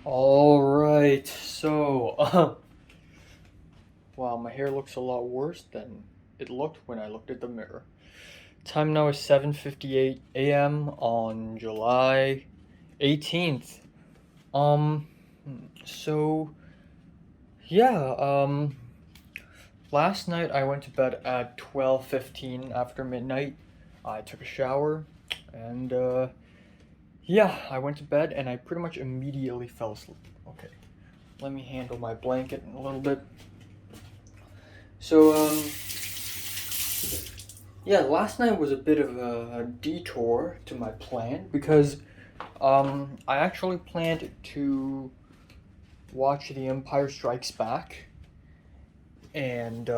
All right, wow, my hair looks a lot worse than it looked when I looked at the mirror. Time now is 7:58 a.m. on July 18th. Um, so yeah, last night I went to bed at 12:15 after midnight. I took a shower and yeah, I went to bed and I pretty much immediately fell asleep. Okay, let me handle my blanket a little bit. So, yeah, last night was a bit of a detour to my plan because I actually planned to watch The Empire Strikes Back, and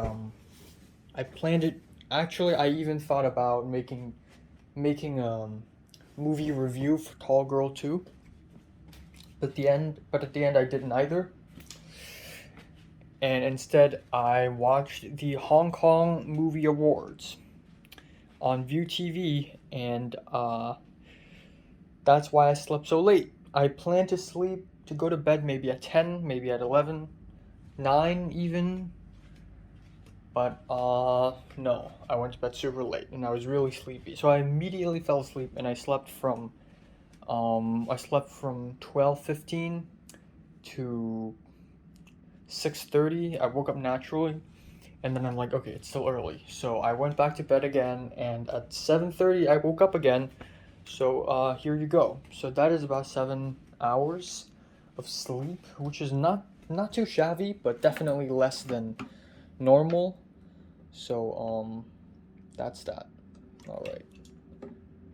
I planned it. Actually, I even thought about making movie review for Tall Girl 2, but at the end I didn't either. And instead, I watched the Hong Kong Movie Awards on View TV, and that's why I slept so late. I planned to go to bed maybe at 10, maybe at 11, 9 even. But no, I went to bed super late and I was really sleepy. So I immediately fell asleep and I slept from 12:15 to 6:30. I woke up naturally and then I'm like, okay, it's still early. So I went back to bed again and at 7:30 I woke up again. So here you go. So that is about 7 hours of sleep, which is not too shabby, but definitely less than normal. So that's that. All right,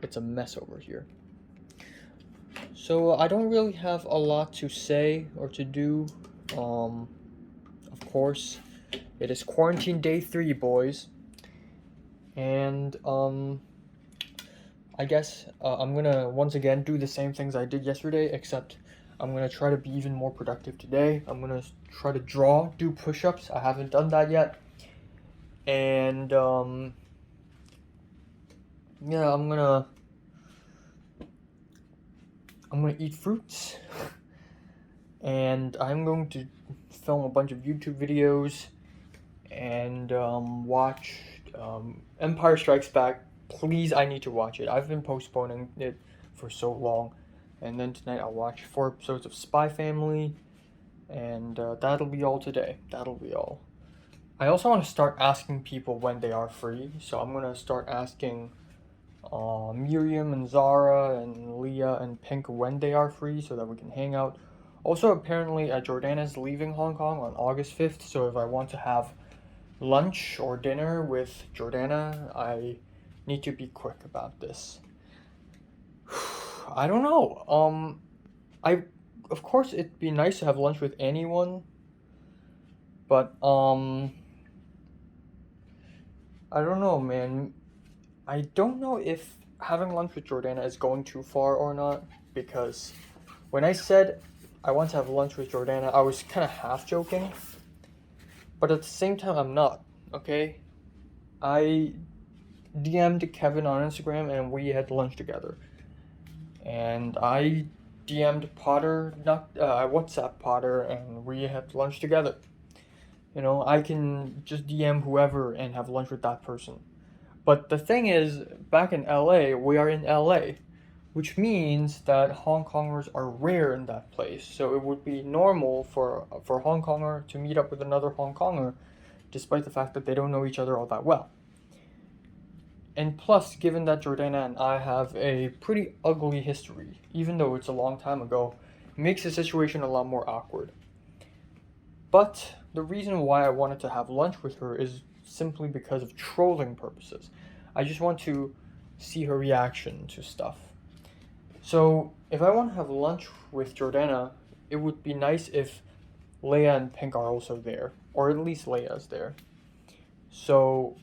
it's a mess over here. So I don't really have a lot to say or to do. Um, of course, it is quarantine day 3, boys, and I guess I'm gonna once again do the same things I did yesterday, except I'm gonna try to be even more productive today. I'm gonna try to do push ups. I haven't done that yet. And yeah, I'm gonna eat fruits, and I'm going to film a bunch of YouTube videos and watch Empire Strikes Back. Please, I need to watch it. I've been postponing it for so long. And then tonight I'll watch 4 episodes of Spy Family, and that'll be all today. That'll be all. I also want to start asking people when they are free, so I'm gonna start asking Miriam and Zara and Leah and Pink when they are free so that we can hang out. Also, apparently, Jordana's leaving Hong Kong on August 5th, so if I want to have lunch or dinner with Jordana, I need to be quick about this. I don't know. I of course it'd be nice to have lunch with anyone, but I don't know, man. I don't know if having lunch with Jordana is going too far or not because when I said I want to have lunch with Jordana, I was kind of half joking, but at the same time, I'm not. Okay, I DM'd Kevin on Instagram and we had lunch together, and I DM'd Potter, not I WhatsApp Potter, and we had lunch together. You know, I can just DM whoever and have lunch with that person. But the thing is, back in LA, we are in LA, which means that Hong Kongers are rare in that place. So it would be normal for a Hong Konger to meet up with another Hong Konger, despite the fact that they don't know each other all that well. And plus, given that Jordana and I have a pretty ugly history, even though it's a long time ago, makes the situation a lot more awkward. But the reason why I wanted to have lunch with her is simply because of trolling purposes. I just want to see her reaction to stuff. So, if I want to have lunch with Jordana, it would be nice if Leia and Pink are also there, or at least Leia's there. So,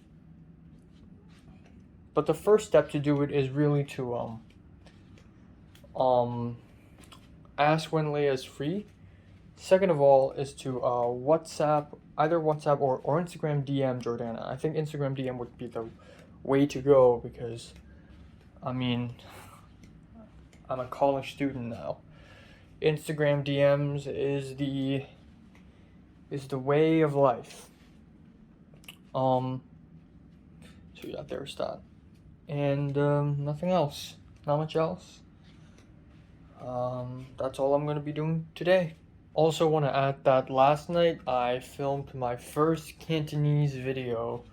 but the first step to do it is really to um ask when Leia is free. Second of all is to either WhatsApp or Instagram DM Jordana. I think Instagram DM would be the way to go because, I mean, I'm a college student now. Instagram DMs is the way of life. So yeah, there's that. And nothing else. Not much else. That's all I'm gonna be doing today. Also want to add that last night I filmed my first Cantonese video.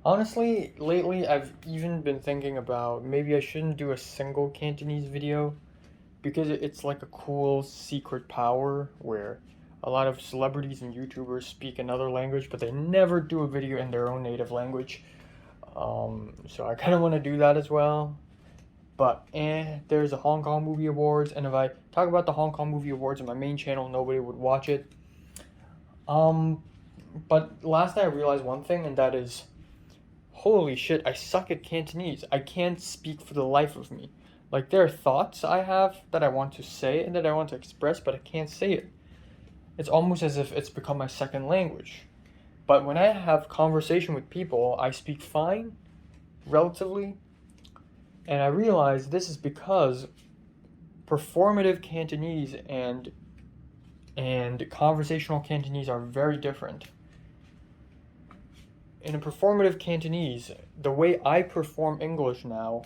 Honestly, lately I've even been thinking about maybe I shouldn't do a single Cantonese video because it's like a cool secret power where a lot of celebrities and YouTubers speak another language, but they never do a video in their own native language. So I kind of want to do that as well. But there's the Hong Kong Movie Awards, and if I talk about the Hong Kong Movie Awards on my main channel, nobody would watch it. But last night I realized one thing, and that is, holy shit, I suck at Cantonese. I can't speak for the life of me. Like, there are thoughts I have that I want to say and that I want to express, but I can't say it. It's almost as if it's become my second language. But when I have conversation with people, I speak fine, relatively, and I realize this is because performative Cantonese and conversational Cantonese are very different. In a performative Cantonese, the way I perform English now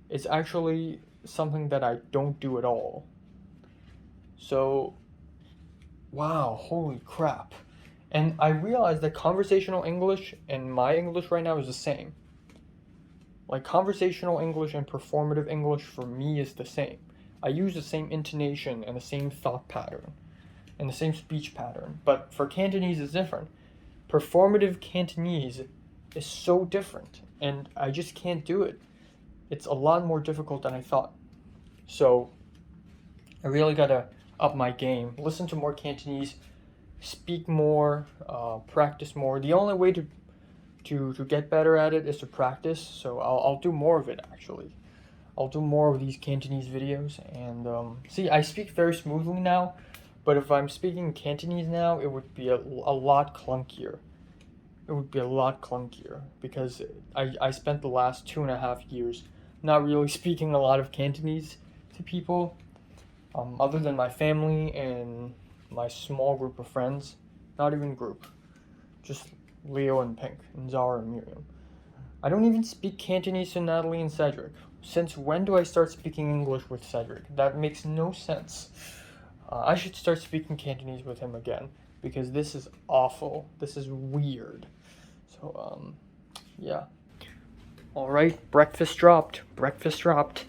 is actually something that I don't do at all. So, wow, holy crap. And I realized that conversational English and my English right now is the same. Like, conversational English and performative English for me is the same. I use the same intonation and the same thought pattern and the same speech pattern. But for Cantonese, it's different. Performative Cantonese is so different, and I just can't do it. It's a lot more difficult than I thought. So, I really gotta up my game. Listen to more Cantonese, speak more, practice more. The only way to get better at it is to practice, so I'll do more of it, actually. I'll do more of these Cantonese videos, and see, I speak very smoothly now, but if I'm speaking Cantonese now, it would be a lot clunkier. It would be a lot clunkier, because I spent the last 2.5 years not really speaking a lot of Cantonese to people, other than my family and my small group of friends. Not even group, just Leo and Pink, and Zara and Miriam. I don't even speak Cantonese to Natalie and Cedric. Since when do I start speaking English with Cedric? That makes no sense. I should start speaking Cantonese with him again, because this is awful. This is weird. So, yeah. Alright, breakfast dropped. Breakfast dropped.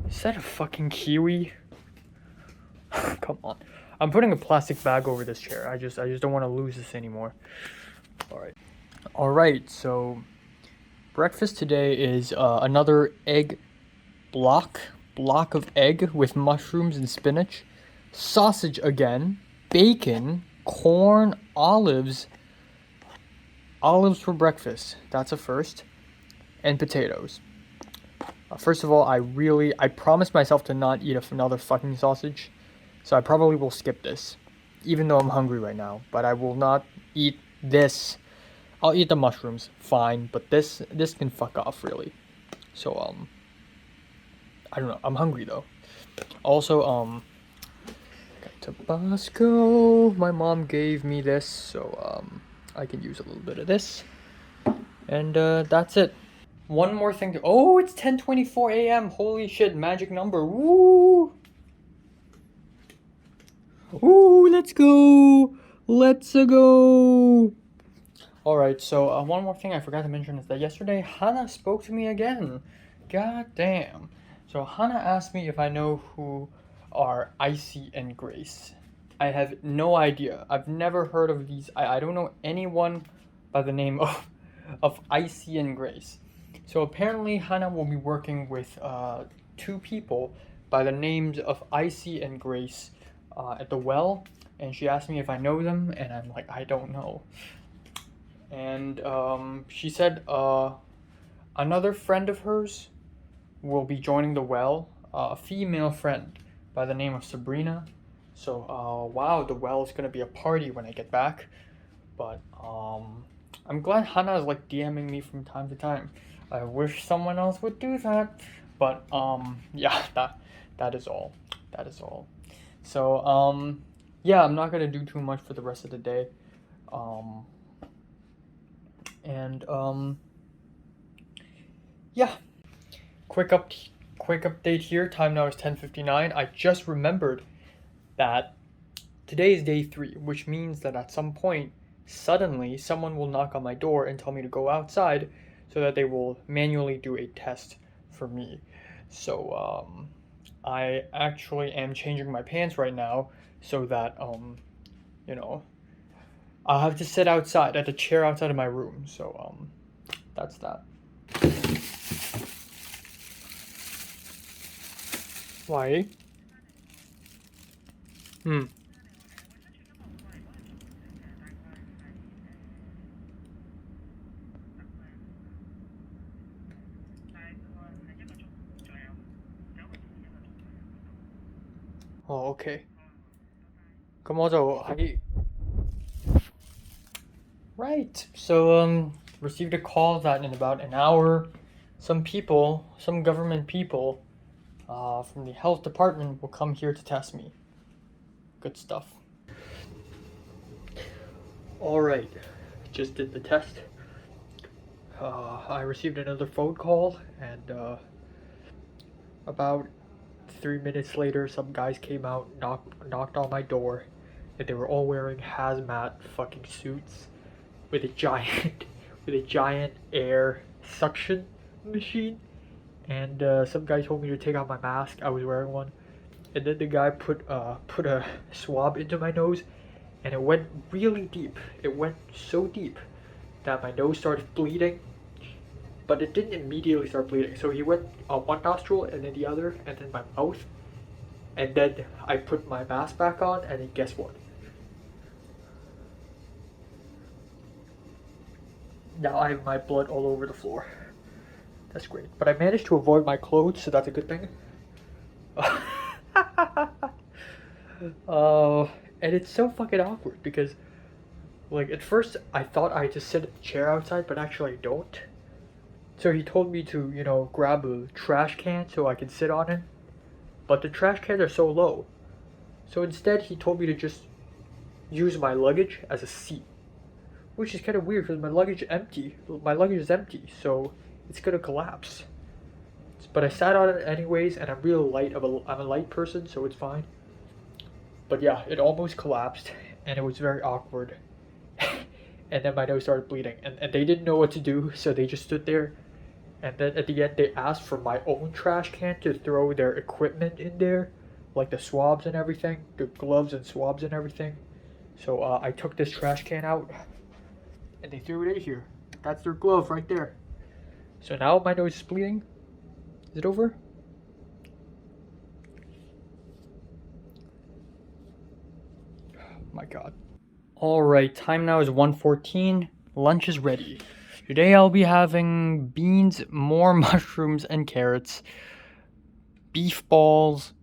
Is that a fucking kiwi? Come on. I'm putting a plastic bag over this chair. I just don't want to lose this anymore. Alright, so breakfast today is another egg block of egg with mushrooms and spinach, sausage again, bacon, corn, olives for breakfast. That's a first. And potatoes. First of all, I promised myself to not eat another fucking sausage, so I probably will skip this, even though I'm hungry right now. But I will not eat this. I'll eat the mushrooms, fine, but this can fuck off, really. So I don't know. I'm hungry though. Also, got Tabasco. My mom gave me this, so I can use a little bit of this, and that's it. One more thing oh, it's 10:24 a.m. Holy shit, magic number. Woo! Ooh, let's go! Let's go! Alright, so one more thing I forgot to mention is that yesterday Hannah spoke to me again. God damn. So Hannah asked me if I know who are Icy and Grace. I have no idea. I've never heard of these. I don't know anyone by the name of Icy and Grace. So apparently Hannah will be working with two people by the names of Icy and Grace at the well, and she asked me if I know them, and I'm like, I don't know. And she said another friend of hers will be joining the well, a female friend by the name of Sabrina. So wow, the well is gonna be a party when I get back. But I'm glad Hana is like DMing me from time to time. I wish someone else would do that. But yeah, that is all. That is all. So yeah, I'm not gonna do too much for the rest of the day. And yeah, quick update here. Time now is 10:59. I just remembered that today is day 3, which means that at some point, suddenly, someone will knock on my door and tell me to go outside so that they will manually do a test for me. So, I actually am changing my pants right now so that, you know, I'll have to sit outside at a chair outside of my room. So, that's that. Why? Hmm. Oh, okay. 咁我就喺 Right. So, received a call that in about an hour, some government people, from the health department will come here to test me. Good stuff. All right. Just did the test. I received another phone call, and about 3 minutes later, some guys came out, knocked on my door, and they were all wearing hazmat fucking suits with a giant with a giant air suction machine. And some guy told me to take out my mask. I was wearing one, and then the guy put a swab into my nose, and it went really deep. It went so deep that my nose started bleeding, but it didn't immediately start bleeding. So he went on one nostril and then the other, and then my mouth, and then I put my mask back on, and then guess what? Now I have my blood all over the floor. That's great. But I managed to avoid my clothes, so that's a good thing. And it's so fucking awkward because, like, at first I thought I just sit in the chair outside, but actually I don't. So he told me to, grab a trash can so I can sit on it. But the trash cans are so low. So instead, he told me to just use my luggage as a seat. Which is kind of weird because my luggage is empty. My luggage is empty, so it's gonna collapse. But I sat on it anyways, and I'm real light. I'm a light person, so it's fine. But yeah, it almost collapsed, and it was very awkward. And then my nose started bleeding, and they didn't know what to do, so they just stood there. And then at the end, they asked for my own trash can to throw their equipment in there, like the swabs and everything, the gloves and swabs and everything. So I took this trash can out, and they threw it in here. That's their glove right there. So now my nose is bleeding. Is it over? My god. Alright, time now is 1:14. Lunch is ready. Today I'll be having beans, more mushrooms and carrots, beef balls,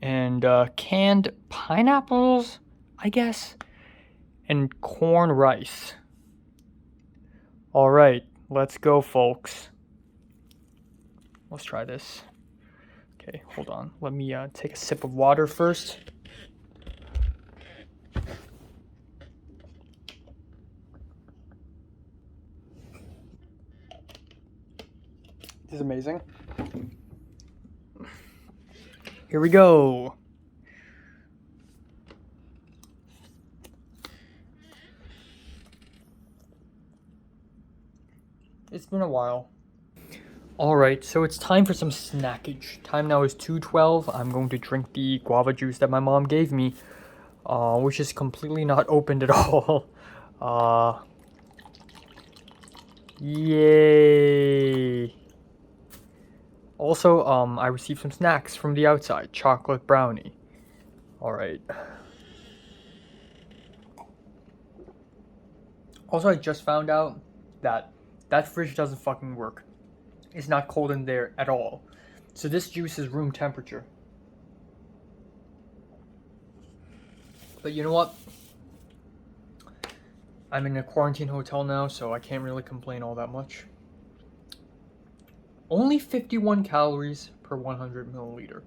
and canned pineapples, I guess, and corn rice. Alright, let's go, folks. Let's try this. Okay, hold on. Let me take a sip of water first. This is amazing. Here we go. It's been a while. Alright, so it's time for some snackage. Time now is 2:12. I'm going to drink the guava juice that my mom gave me, which is completely not opened at all. Yay! Also, I received some snacks from the outside. Chocolate brownie. Alright. Also, I just found out that fridge doesn't fucking work. It's not cold in there at all. So this juice is room temperature. But you know what? I'm in a quarantine hotel now, so I can't really complain all that much. Only 51 calories per 100 milliliter.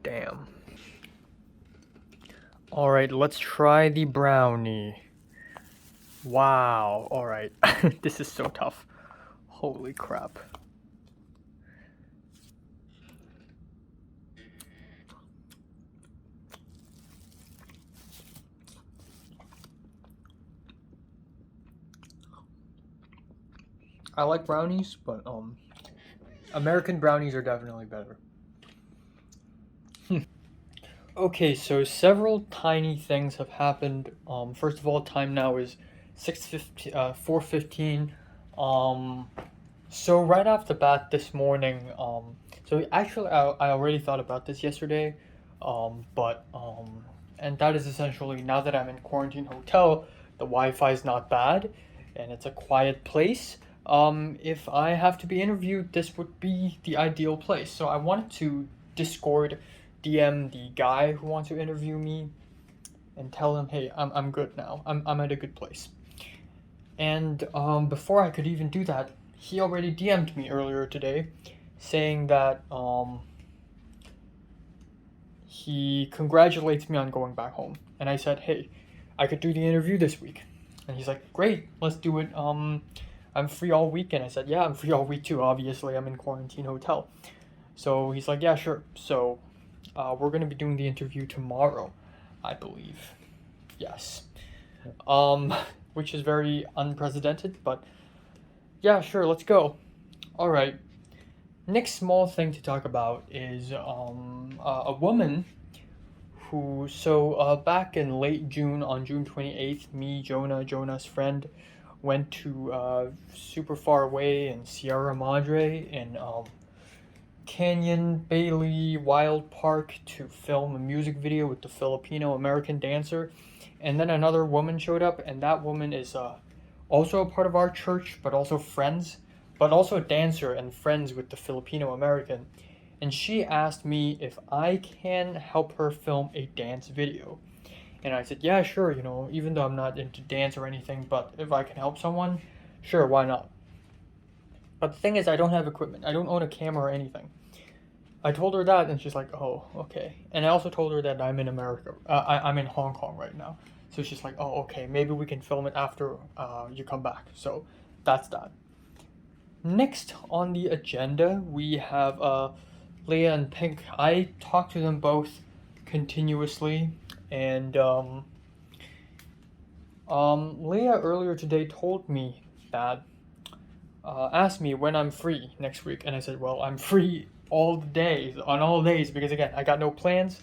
Damn. Alright, let's try the brownie. Wow, alright. This is so tough. Holy crap. I like brownies, but American brownies are definitely better. Okay, so several tiny things have happened. First of all, time now is 4:15. So right off the bat this morning, so actually I already thought about this yesterday, and that is essentially now that I'm in quarantine hotel, the Wi-Fi is not bad, and it's a quiet place. If I have to be interviewed, this would be the ideal place. So I wanted to Discord DM the guy who wants to interview me and tell him, hey, I'm good now. I'm at a good place. And before I could even do that, he already DM'd me earlier today saying that he congratulates me on going back home. And I said, hey, I could do the interview this week. And he's like, great, let's do it. I'm free all weekend. I said, yeah, I'm free all week too. Obviously, I'm in quarantine hotel. So he's like, yeah, sure. So we're going to be doing the interview tomorrow, I believe. Yes. Which is very unprecedented, but yeah, sure, let's go. All right. Next small thing to talk about is a woman who, back in late June, on June 28th, me, Jonah's friend, went to super far away in Sierra Madre in Canyon Bailey Wild Park to film a music video with the Filipino American dancer. And then another woman showed up, and that woman is also a part of our church, but also friends, but also a dancer and friends with the Filipino American. And she asked me if I can help her film a dance video. And I said, yeah, sure, even though I'm not into dance or anything, but if I can help someone, sure, why not? But the thing is, I don't have equipment. I don't own a camera or anything. I told her that, and she's like, oh, okay. And I also told her that I'm in America. I'm in Hong Kong right now. So she's like, oh, okay, maybe we can film it after you come back. So that's that. Next on the agenda, we have Leah and Pink. I talked to them both continuously, and Leah earlier today told me that, asked me when I'm free next week, and I said, well, I'm free all the days, on all days, because again, I got no plans.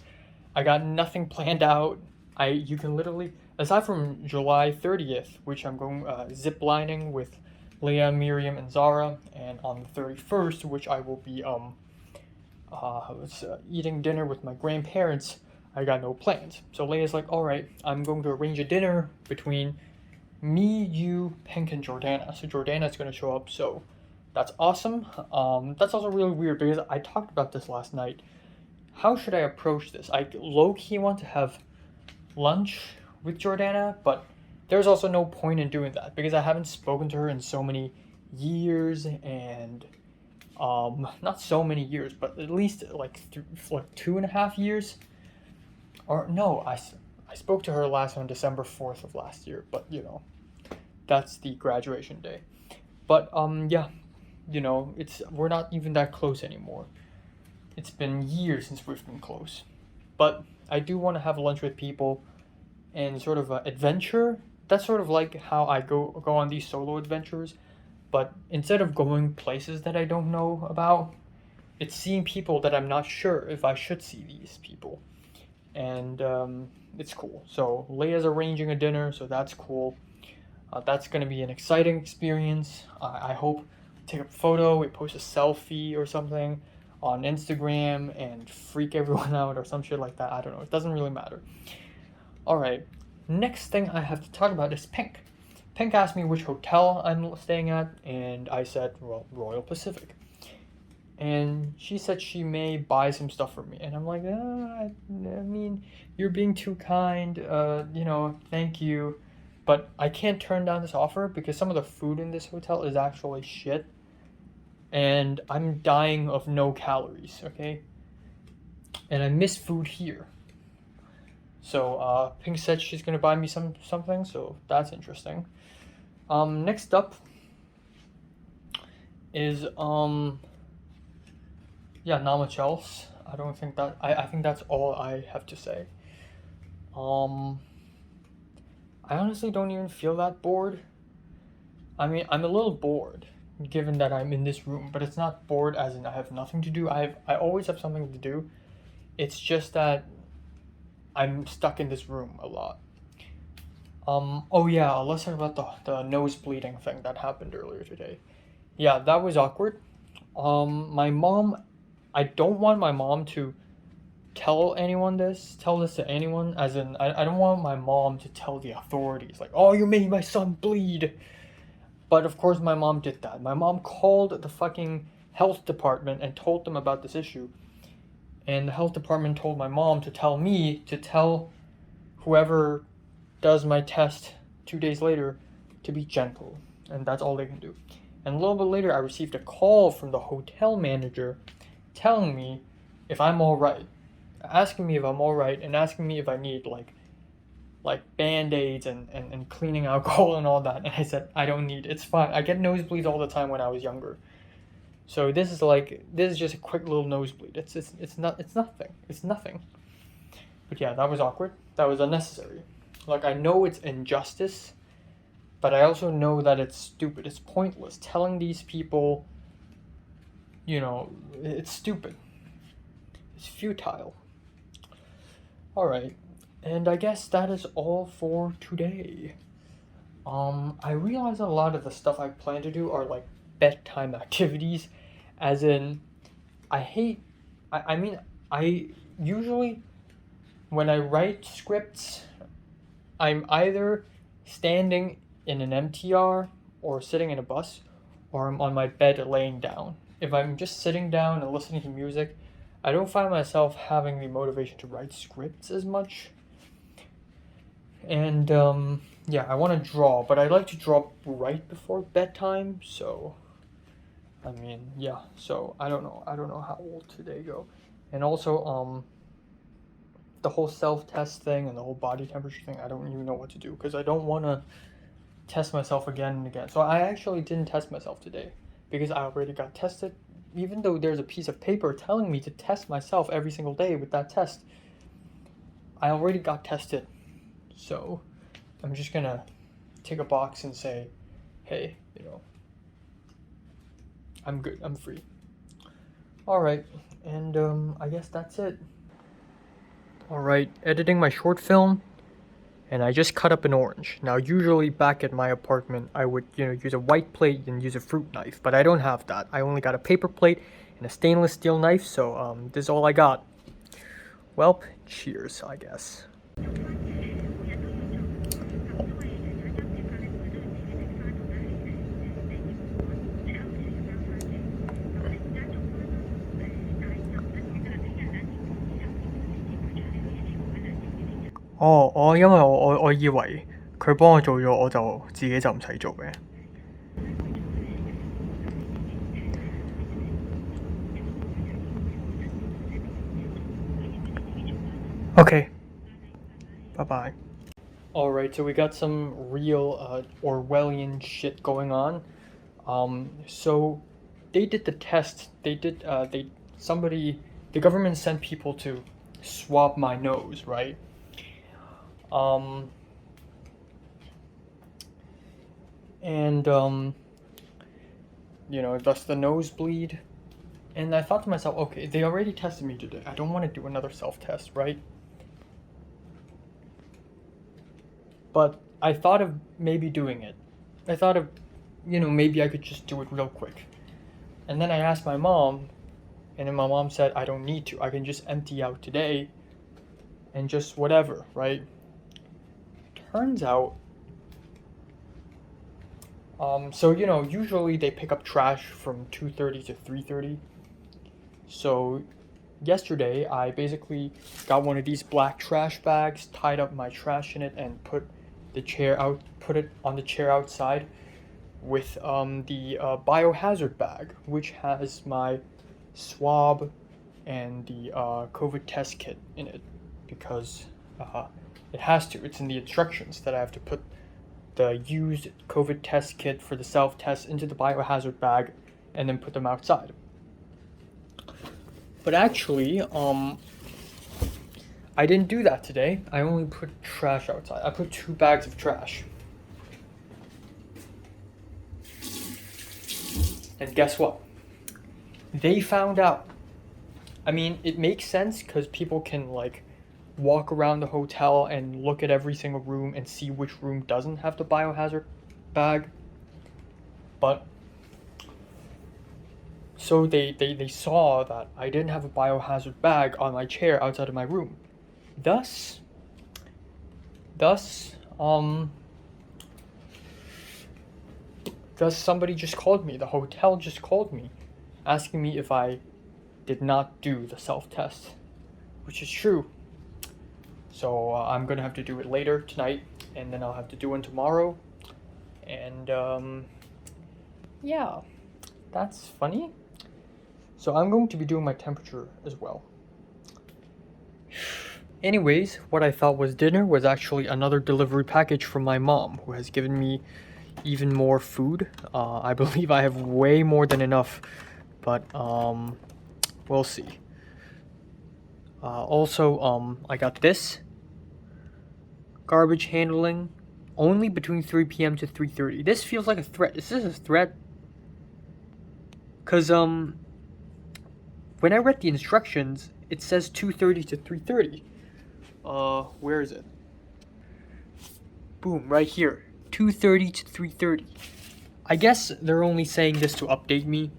I got nothing planned out. You can literally, aside from July 30th, which I'm going zip lining with Leah, Miriam, and Zara, and on the 31st, which I will be eating dinner with my grandparents, I got no plans. So Leah's like, all right, I'm going to arrange a dinner between me, you, Pink, and Jordana. So Jordana's going to show up, so that's awesome. That's also really weird because I talked about this last night. How should I approach this? I low-key want to have lunch with Jordana, but there's also no point in doing that because I haven't spoken to her in so many years, and not so many years, but at least like 2.5 years. Or no, I spoke to her last on December 4th of last year, but that's the graduation day. But yeah, we're not even that close anymore. It's been years since we've been close. But I do want to have lunch with people and sort of an adventure. That's sort of like how I go on these solo adventures. But instead of going places that I don't know about, it's seeing people that I'm not sure if I should see these people. And it's cool. So Leia's arranging a dinner, so that's cool. That's going to be an exciting experience. I hope we take a photo, we post a selfie or something on Instagram and freak everyone out or some shit like that. I don't know. It doesn't really matter. All right. Next thing I have to talk about is Pink. Pink asked me which hotel I'm staying at, and I said, well, Royal Pacific. and she said she may buy some stuff for me. And I'm like, I mean, you're being too kind. Thank you, but I can't turn down this offer because some of the food in this hotel is actually shit, and I'm dying of no calories. Okay, and I miss food here. So Pink said she's gonna buy me something, so that's interesting. Next up is not much else. I don't think that I think that's all I have to say. I honestly don't even feel that bored. I mean, I'm a little bored given that I'm in this room, but it's not bored as in I have nothing to do. I always have something to do. It's just that I'm stuck in this room a lot. Oh yeah, let's talk about the nose bleeding thing that happened earlier today. Yeah, that was awkward. My mom, I don't want my mom to tell this to anyone, as in, I don't want my mom to tell the authorities, like, oh, you made my son bleed. But of course, my mom did that. My mom called the fucking health department and told them about this issue. And the health department told my mom to tell me to tell whoever does my test 2 days later to be gentle. And that's all they can do. And a little bit later, I received a call from the hotel manager telling me if I'm alright. Asking me if I'm alright and asking me if I need like band-aids and cleaning alcohol and all that. And I said, I don't need it. It's fine. I get nosebleeds all the time when I was younger. So this is just a quick little nosebleed. It's nothing. But yeah, that was awkward. That was unnecessary. Like, I know it's injustice, but I also know that it's stupid. It's pointless. Telling these people, it's stupid. It's futile. Alright, and I guess that is all for today. I realize a lot of the stuff I plan to do are like bedtime activities, as in, I usually, when I write scripts, I'm either standing in an MTR or sitting in a bus, or I'm on my bed laying down. If I'm just sitting down and listening to music, I don't find myself having the motivation to write scripts as much. And I want to draw, but I like to draw right before bedtime, so so I don't know how will today go. And also the whole self-test thing and the whole body temperature thing, I don't even know what to do because I don't want to test myself again and again. So I actually didn't test myself today because I already got tested. Even though there's a piece of paper telling me to test myself every single day with that test, I already got tested. So I'm just gonna tick a box and say, hey, I'm good, I'm free. Alright, and I guess that's it. Alright, editing my short film, and I just cut up an orange. Now, usually back at my apartment, I would, use a white plate and use a fruit knife, but I don't have that. I only got a paper plate and a stainless steel knife, so this is all I got. Well, cheers, I guess.因為我以為佢幫我做咗，我就自己就唔使做嘅。Okay, bye-bye. Alright, so we got some real Orwellian shit going on. So they did the test. The government sent people to swab my nose, right? Thus the nosebleed. And I thought to myself, okay, they already tested me today. I don't want to do another self-test, right? But I thought of maybe doing it. I thought of, maybe I could just do it real quick. And then I asked my mom, and then my mom said, I don't need to. I can just empty out today and just whatever, right? Turns out, usually they pick up trash from 2:30 to 3:30. So yesterday I basically got one of these black trash bags, tied up my trash in it, and put it on the chair outside with the biohazard bag, which has my swab and the COVID test kit in it, because it has to. It's in the instructions that I have to put the used COVID test kit for the self test into the biohazard bag and then put them outside. But actually, I didn't do that today. I only put trash outside. I put 2 bags of trash. And guess what? They found out. I mean, it makes sense because people can like walk around the hotel and look at every single room and see which room doesn't have the biohazard bag. But so they saw that I didn't have a biohazard bag on my chair outside of my room. Thus somebody just called me. The hotel just called me asking me if I did not do the self-test, which is true. So I'm gonna have to do it later tonight, and then I'll have to do one tomorrow. And yeah, that's funny. So I'm going to be doing my temperature as well. Anyways, what I thought was dinner was actually another delivery package from my mom, who has given me even more food. I believe I have way more than enough, but we'll see. Also, I got this. Garbage handling, only between 3 p.m. to 3:30. This feels like a threat. Is this a threat? Cause when I read the instructions, it says 2:30 to 3:30. Where is it? Boom, right here. 2:30 to 3:30. I guess they're only saying this to update me,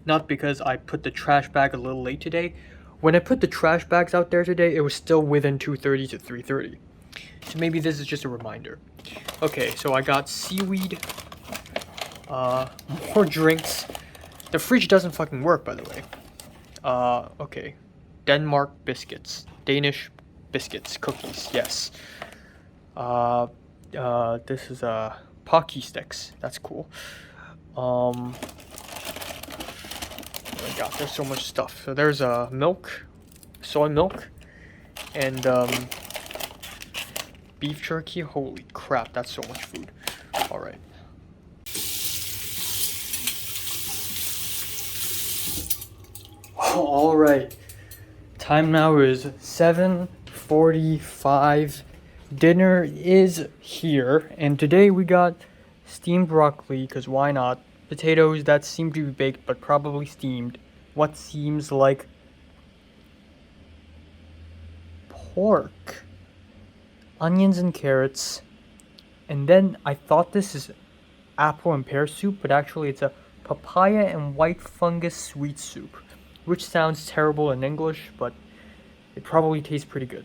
not because I put the trash bag a little late today. When I put the trash bags out there today, it was still within 2:30 to 3:30. So maybe this is just a reminder. Okay, so I got seaweed, more drinks. The fridge doesn't fucking work, by the way. Okay. Denmark biscuits. Danish biscuits. Cookies, yes. This is, Pocky sticks. That's cool. Oh my god, there's so much stuff. So there's, milk, soy milk, and, beef jerky. Holy crap, that's so much food. Alright. Alright. Time now is 7:45. Dinner is here, and today we got steamed broccoli, because why not? Potatoes that seem to be baked, but probably steamed. What seems like pork. Onions and carrots. And then I thought this is apple and pear soup, but actually it's a papaya and white fungus sweet soup, which sounds terrible in English, but it probably tastes pretty good.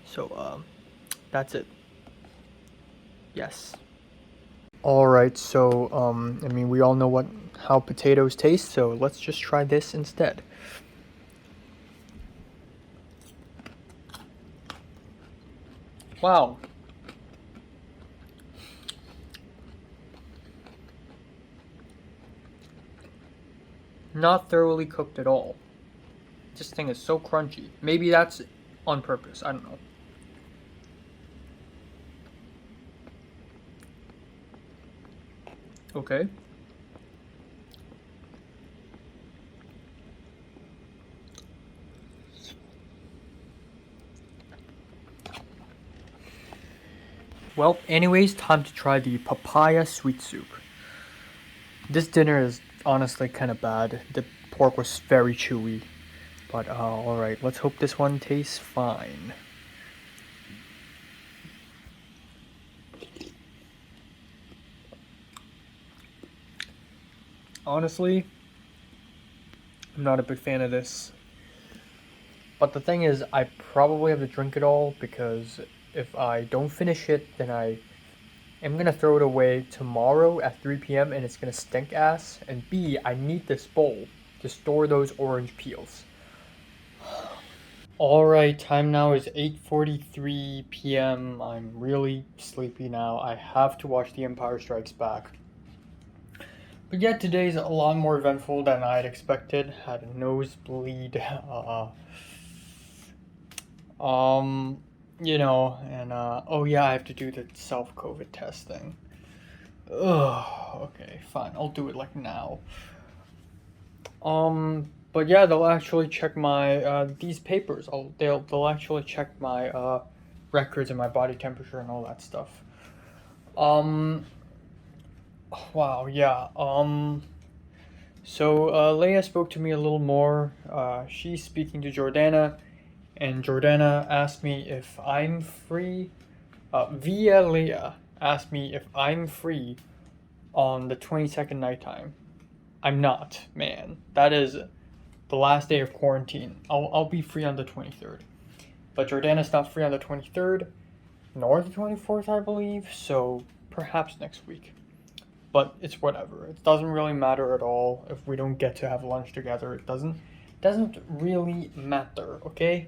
So, that's it. Yes. Alright, so, I mean, we all know how potatoes taste, so let's just try this instead. Wow. Not thoroughly cooked at all. This thing is so crunchy. Maybe that's on purpose, I don't know. Okay. Well, anyways, time to try the papaya sweet soup. This dinner is honestly kind of bad. The pork was very chewy. But, alright, let's hope this one tastes fine. Honestly, I'm not a big fan of this. But the thing is, I probably have to drink it all, because if I don't finish it, then I am gonna throw it away tomorrow at 3 p.m. and it's gonna stink ass. And B, I need this bowl. to store those orange peels. Alright, time now is 8:43 p.m. I'm really sleepy now. I have to watch The Empire Strikes Back. But yeah, today's a lot more eventful than I had expected. Had a nosebleed. Oh yeah, I have to do the self-COVID test thing. Ugh, okay, fine. I'll do it like now. But yeah, they'll actually check my these papers. They'll actually check my records and my body temperature and all that stuff. Um, wow, yeah. So Leia spoke to me a little more. She's speaking to Jordana, and Jordana asked me if I'm free. Via Leia asked me if I'm free on the 22nd nighttime. I'm not, man. That is the last day of quarantine. I'll be free on the 23rd. But Jordana's not free on the 23rd, nor the 24th, I believe, so perhaps next week. But it's whatever. It doesn't really matter at all if we don't get to have lunch together. It doesn't really matter, okay?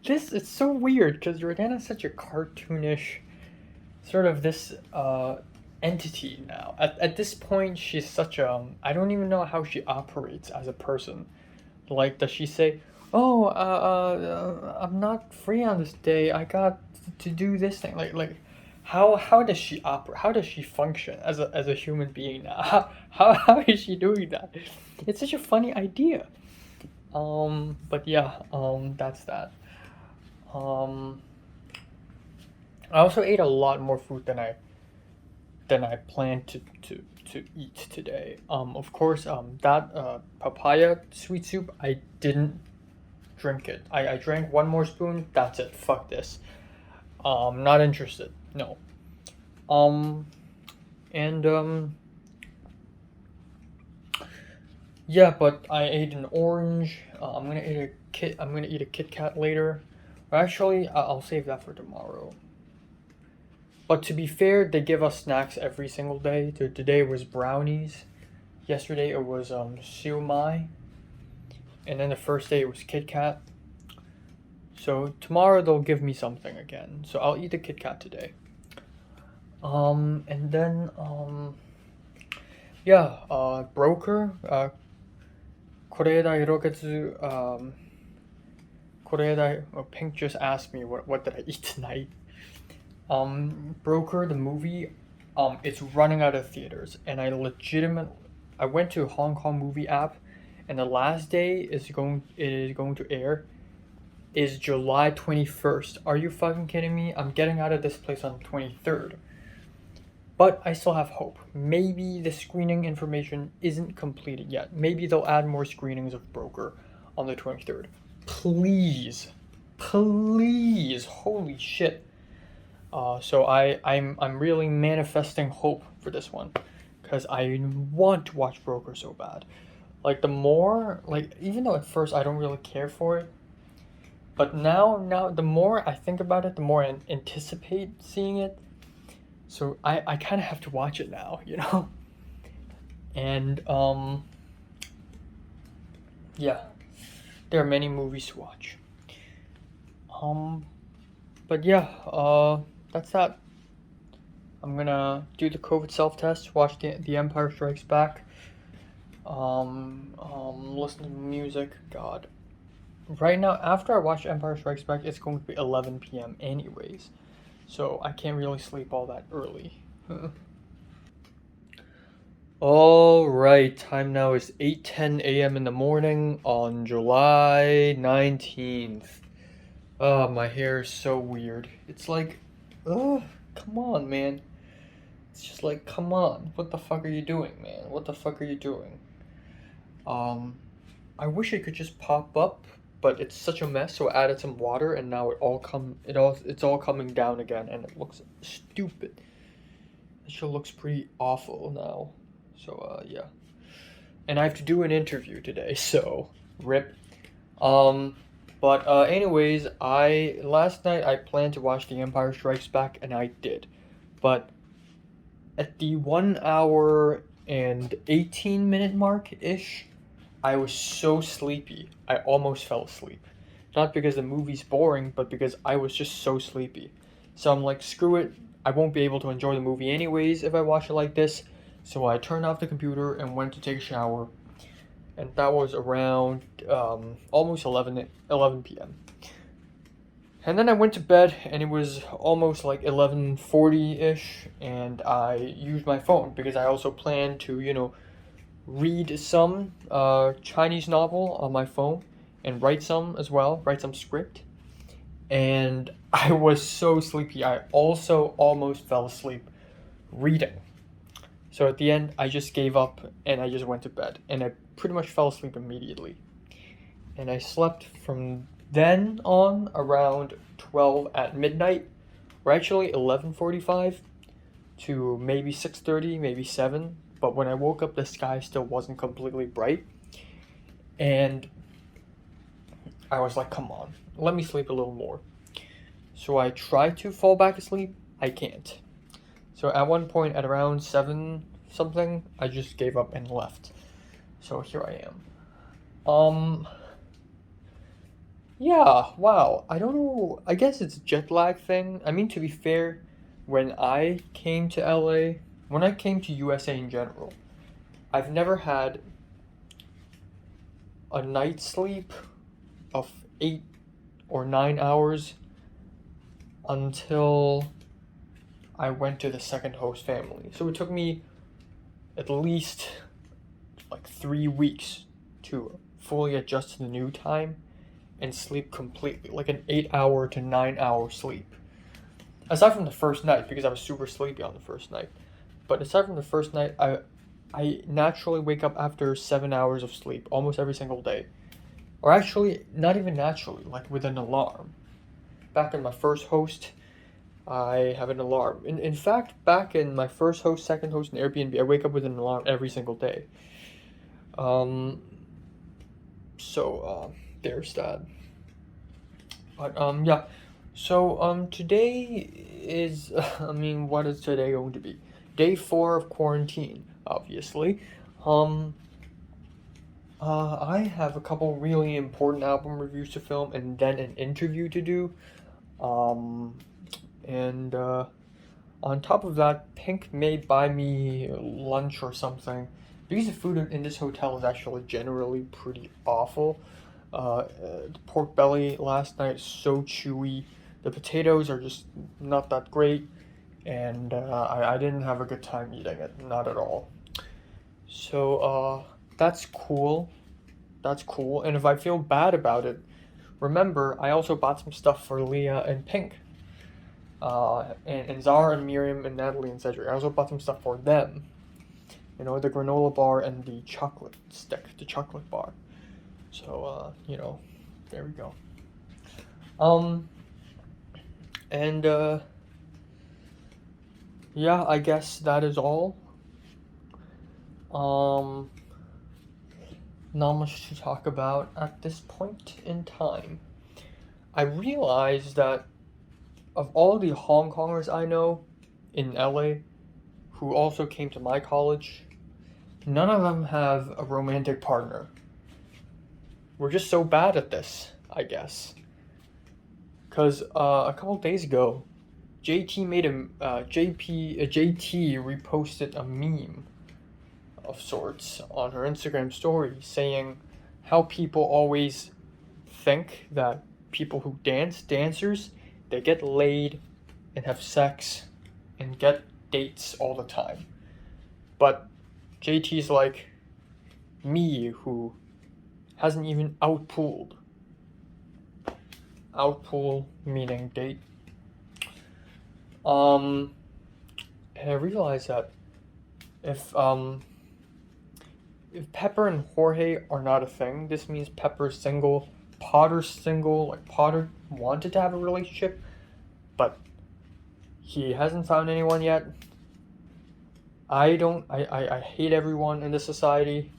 It's so weird because Jordana's such a cartoonish sort of this entity now. At this point, she's such a I don't even know how she operates as a person. Like, does she say, "Oh, I'm not free on this day. I got to do this thing." How does she operate? How does she function as a human being now? How is she doing that? It's such a funny idea. But yeah, that's that. Um, I also ate a lot more food than I planned to eat today. Of course, that papaya sweet soup, I didn't drink it. I drank one more spoon. That's it. Fuck this. Not interested. No. Um, and yeah, but I ate an orange. I'm gonna eat a Kit Kat later. Actually, I'll save that for tomorrow. But to be fair, they give us snacks every single day. Today was brownies. Yesterday it was siu mai, and then the first day it was Kit Kat. So tomorrow they'll give me something again. So I'll eat the Kit Kat today. And then yeah, broker. これだ広げず Pink just asked me what did I eat tonight. Broker the movie, it's running out of theaters, and I went to Hong Kong movie app, and the last day it is going to air is July 21st. Are you fucking kidding me? I'm getting out of this place on the 23rd. But I still have hope. Maybe the screening information isn't completed yet. Maybe they'll add more screenings of Broker on the 23rd. Please. Please. Holy shit. So I'm really manifesting hope for this one, because I want to watch Broker so bad. Like, the more, like, even though at first I don't really care for it, but now the more I think about it, the more I anticipate seeing it. So I kind of have to watch it now, you know? And yeah, there are many movies to watch. But yeah, that's that. I'm gonna do the COVID self-test, watch the Empire Strikes Back, listen to music. God, right now, after I watch Empire Strikes Back, it's going to be 11 p.m. anyways, so I can't really sleep all that early. All right, time now is 8:10 a.m. in the morning on July 19th. Oh, my hair is so weird. It's like, ugh, come on, man. It's just like, come on. What the fuck are you doing, man? What the fuck are you doing? I wish it could just pop up, but it's such a mess, so I added some water and now it's all coming down again, and it looks stupid. It sure looks pretty awful now. So yeah. And I have to do an interview today, so rip. But anyways, last night I planned to watch The Empire Strikes Back, and I did. But at the 1 hour and 18-minute mark ish, I was so sleepy. I almost fell asleep. Not because the movie's boring, but because I was just so sleepy. So I'm like, screw it. I won't be able to enjoy the movie anyways if I watch it like this. So I turned off the computer and went to take a shower. And that was around almost 11 p.m. And then I went to bed, and it was almost like 11:40-ish, and I used my phone because I also planned to, read some Chinese novel on my phone and write some as well, write some script. And I was so sleepy. I also almost fell asleep reading. So at the end, I just gave up and I just went to bed. And I pretty much fell asleep immediately. And I slept from then on around 12 at midnight, or actually 11:45 to maybe 6:30, maybe 7. But when I woke up, the sky still wasn't completely bright. And I was like, come on, let me sleep a little more. So I tried to fall back asleep. I can't. So at one point at around 7 something, I just gave up and left. So here I am. Yeah, wow. I don't know. I guess it's jet lag thing. I mean, to be fair, when I came to LA, when I came to USA in general, I've never had a night's sleep of 8 or 9 hours until I went to the second host family. So it took me at least like 3 weeks to fully adjust to the new time and sleep completely, like an 8 hour to 9 hour sleep. Aside from the first night, because I was super sleepy on the first night. But aside from the first night, I naturally wake up after 7 hours of sleep almost every single day. Or actually, not even naturally, like with an alarm. Back in my first host, I have an alarm. In fact, back in my first host, second host, and Airbnb, I wake up with an alarm every single day. There's that. But yeah. So today is what is today going to be? Day 4 of quarantine, obviously. I have a couple really important album reviews to film and then an interview to do. And on top of that, Pink may buy me lunch or something. Because the food in this hotel is actually generally pretty awful. The pork belly last night is so chewy. The potatoes are just not that great. And I didn't have a good time eating it. Not at all. So that's cool. That's cool. And if I feel bad about it, remember, I also bought some stuff for Leah and Pink. And Zara and Miriam and Natalie and Cedric. I also bought some stuff for them. The granola bar and the chocolate stick, the chocolate bar. So, there we go. Yeah, I guess that is all. Not much to talk about at this point in time. I realized that of all the Hong Kongers I know in LA who also came to my college, none of them have a romantic partner. We're just so bad at this, I guess. Because a couple days ago, JT reposted a meme of sorts on her Instagram story saying how people always think that people who dancers, they get laid and have sex and get dates all the time. But JT's like me, who hasn't even outpooled. Outpool meaning date. And I realized that if Pepper and Jorge are not a thing, this means Pepper's single, Potter's single. Like, Potter wanted to have a relationship, but he hasn't found anyone yet. I hate everyone in this society.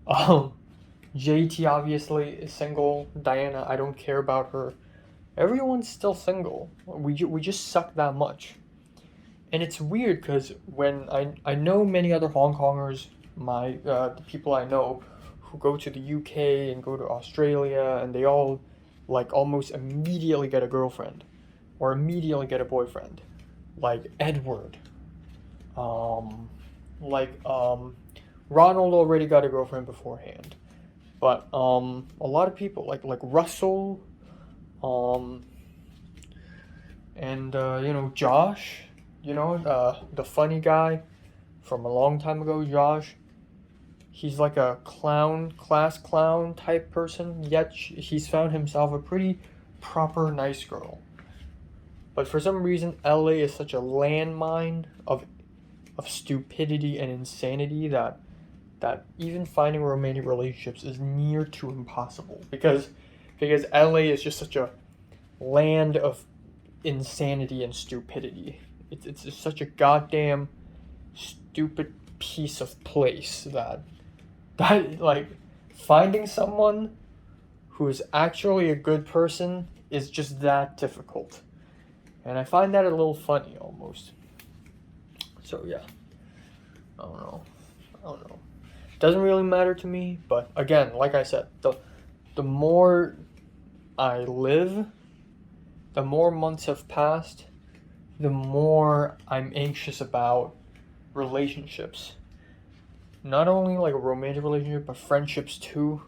JT obviously is single. Diana, I don't care about her. Everyone's still single. We just suck that much. And it's weird because when I know many other Hong Kongers, the people I know who go to the UK and go to Australia, and they all like almost immediately get a girlfriend or immediately get a boyfriend. Like Edward, um, like Ronald already got a girlfriend beforehand, but a lot of people like Russell, um, and Josh, the funny guy from a long time ago, Josh. He's like a clown, class clown type person, yet he's found himself a pretty proper, nice girl. But for some reason, LA is such a landmine of stupidity and insanity that even finding romantic relationships is near to impossible because LA is just such a land of insanity and stupidity. It's just such a goddamn stupid piece of place that like finding someone who's actually a good person is just that difficult. And I find that a little funny almost. So yeah. I don't know. I don't know. Doesn't really matter to me, but again, like I said, the more I live, the more months have passed, the more I'm anxious about relationships. Not only like a romantic relationship, but friendships too.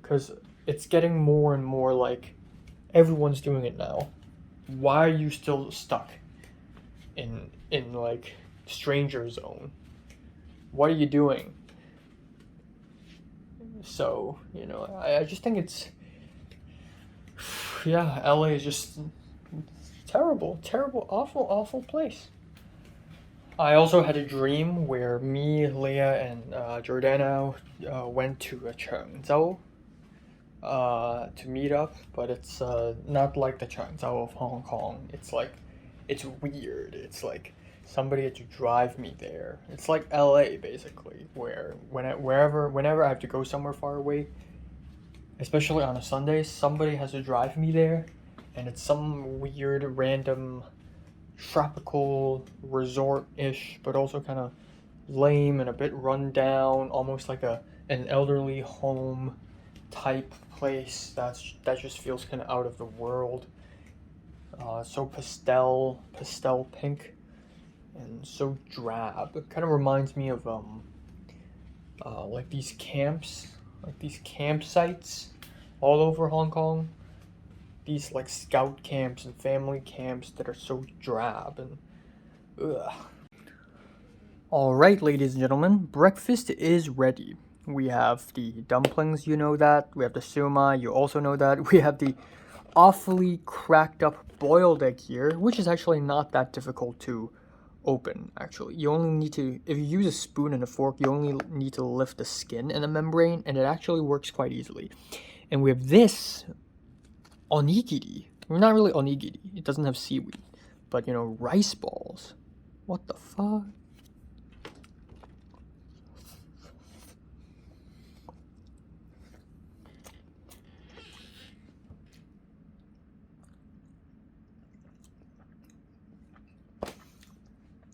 Because it's getting more and more like everyone's doing it now. Why are you still stuck in like stranger zone? What are you doing? So, I just think it's, yeah, LA is just terrible, terrible, awful, awful place. I also had a dream where me, Leah, and Jordana went to Changzhou to meet up, but it's not like the Changzhou of Hong Kong. It's weird. It's like somebody had to drive me there. It's like LA basically, where whenever I have to go somewhere far away, especially on a Sunday, somebody has to drive me there, and it's some weird random tropical resort-ish, but also kind of lame and a bit run down, almost like an elderly home type place that just feels kind of out of the world. So pastel pink, and so drab. It kind of reminds me of like these camps, like these campsites all over Hong Kong. These like scout camps and family camps that are so drab and ugh. All right, ladies and gentlemen, breakfast is ready. We have the dumplings, you know that. We have the suma, you also know that. We have the awfully cracked up boiled egg here, which is actually not that difficult to open, actually. You only need to, if you use a spoon and a fork, you only need to lift the skin and the membrane, and it actually works quite easily. And we have this onigiri. Well, not really onigiri, it doesn't have seaweed, but rice balls. What the fuck?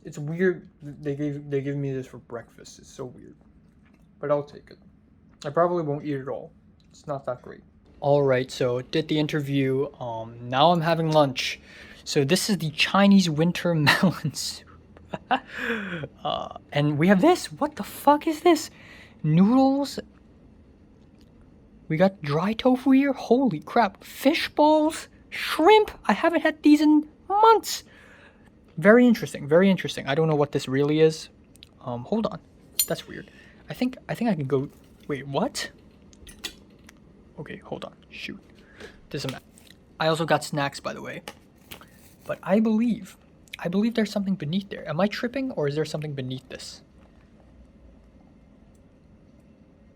It's weird they give me this for breakfast. It's so weird. But I'll take it. I probably won't eat it all. It's not that great. Alright, so did the interview. Now I'm having lunch. So this is the Chinese winter melon soup. And we have this. What the fuck is this? Noodles. We got dry tofu here. Holy crap. Fish balls. Shrimp. I haven't had these in months. Very interesting. Very interesting. I don't know what this really is. Hold on. That's weird. I think I can go. Wait, what? Okay, hold on. Shoot. This is a map. I also got snacks, by the way. But I believe there's something beneath there. Am I tripping, or is there something beneath this?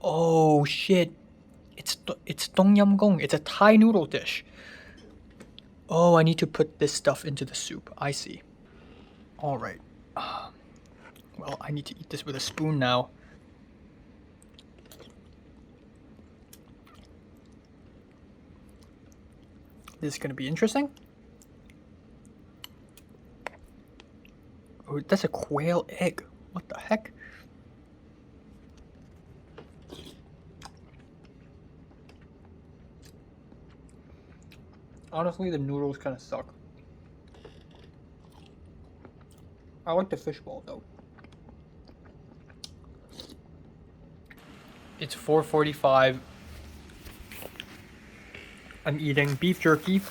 Oh shit! It's tom yum goong. It's a Thai noodle dish. Oh, I need to put this stuff into the soup. I see. All right. Well, I need to eat this with a spoon now. This is gonna be interesting. that's a quail egg. What the heck? Honestly, the noodles kind of suck. I like the fishbowl though. It's 4:45. I'm eating beef jerky,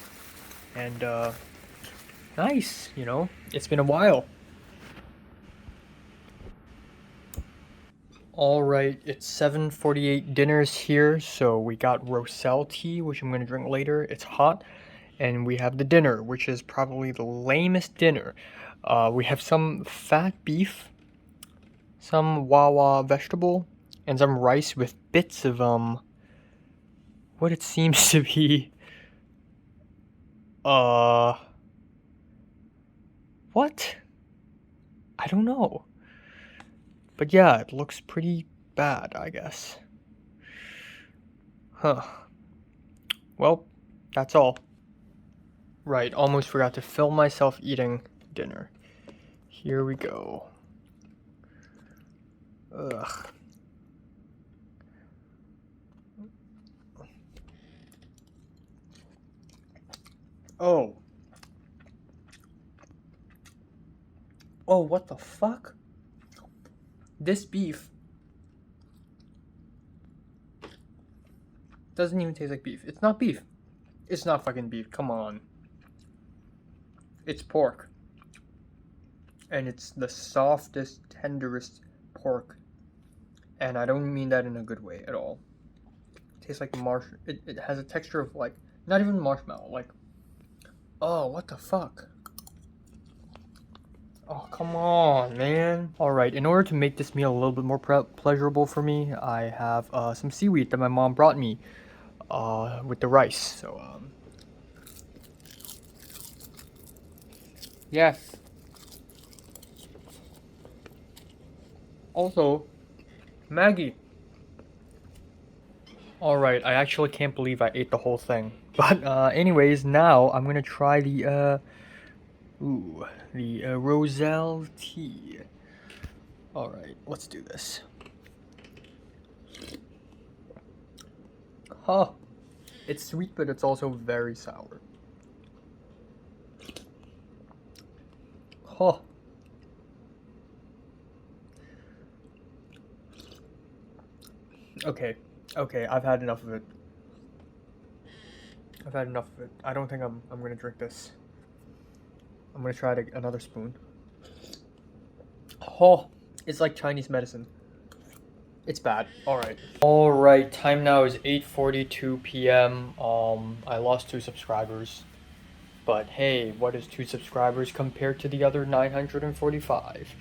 and nice, you know. It's been a while. All right, it's 7:48. Dinner's here, so we got Roselle tea, which I'm gonna drink later. It's hot, and we have the dinner, which is probably the lamest dinner. We have some fat beef, some wawa vegetable, and some rice with bits of what it seems to be what? I don't know. But yeah, it looks pretty bad, I guess. Huh. Well, that's all. Right, almost forgot to film myself eating dinner. Here we go. Ugh. Oh. Oh, what the fuck? This beef doesn't even taste like beef. It's not beef. It's not fucking beef. Come on. It's pork. And it's the softest, tenderest pork. And I don't mean that in a good way at all. It tastes like it has a texture of like, not even marshmallow. Like, oh, what the fuck? Oh, come on, man. Alright, in order to make this meal a little bit more pleasurable for me, I have some seaweed that my mom brought me with the rice. So, yes. Also, Maggie. Alright, I actually can't believe I ate the whole thing. But, anyways, now I'm gonna try the Roselle Tea. Alright, let's do this. Huh. It's sweet, but it's also very sour. Huh. Okay, I've had enough of it. I don't think I'm gonna drink this. I'm gonna try another spoon. Oh, it's like Chinese medicine. It's bad. Alright, time now is 8:42 p.m. I lost 2 subscribers. But hey, what is 2 subscribers compared to the other 945?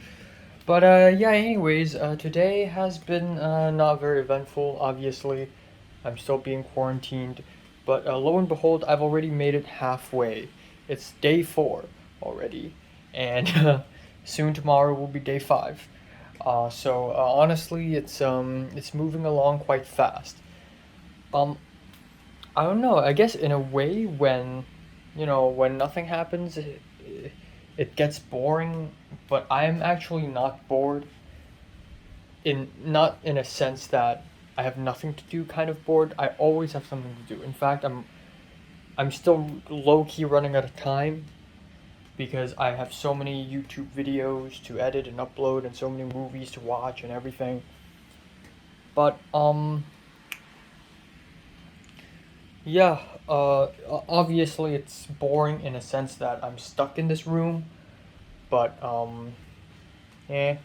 But yeah, anyways, today has been not very eventful, obviously. I'm still being quarantined. But lo and behold, I've already made it halfway. It's day 4 already. And soon tomorrow will be day 5. So honestly, it's moving along quite fast. I don't know. I guess in a way, when when nothing happens, it gets boring. But I'm actually not bored. Not in a sense that I have nothing to do, kind of bored. I always have something to do. In fact, I'm still low key running out of time, because I have so many YouTube videos to edit and upload and so many movies to watch and everything. But yeah, obviously it's boring in a sense that I'm stuck in this room, but eh,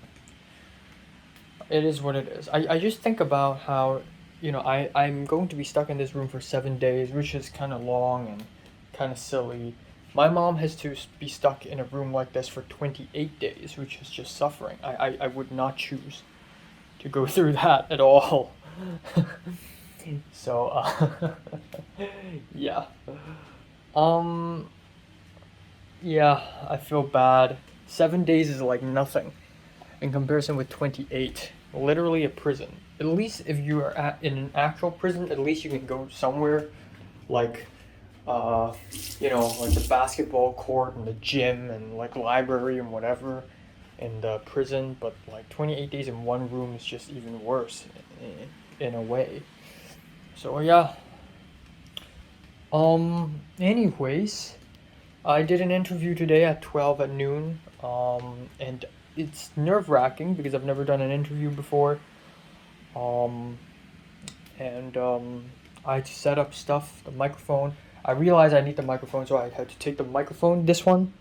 it is what it is. I just think about how, I'm going to be stuck in this room for 7 days, which is kind of long and kind of silly. My mom has to be stuck in a room like this for 28 days, which is just suffering. I would not choose to go through that at all. So, yeah. Yeah, I feel bad. 7 days is like nothing in comparison with 28. Literally a prison. At least if you are in an actual prison, at least you can go somewhere like like the basketball court and the gym and like library and whatever. in the prison, but like 28 days in one room is just even worse in a way. So yeah. Anyways, I did an interview today at 12 at noon. And it's nerve-wracking because I've never done an interview before. Um, and I had to set up stuff, the microphone. I realized I need the microphone, so I had to take the microphone, this one,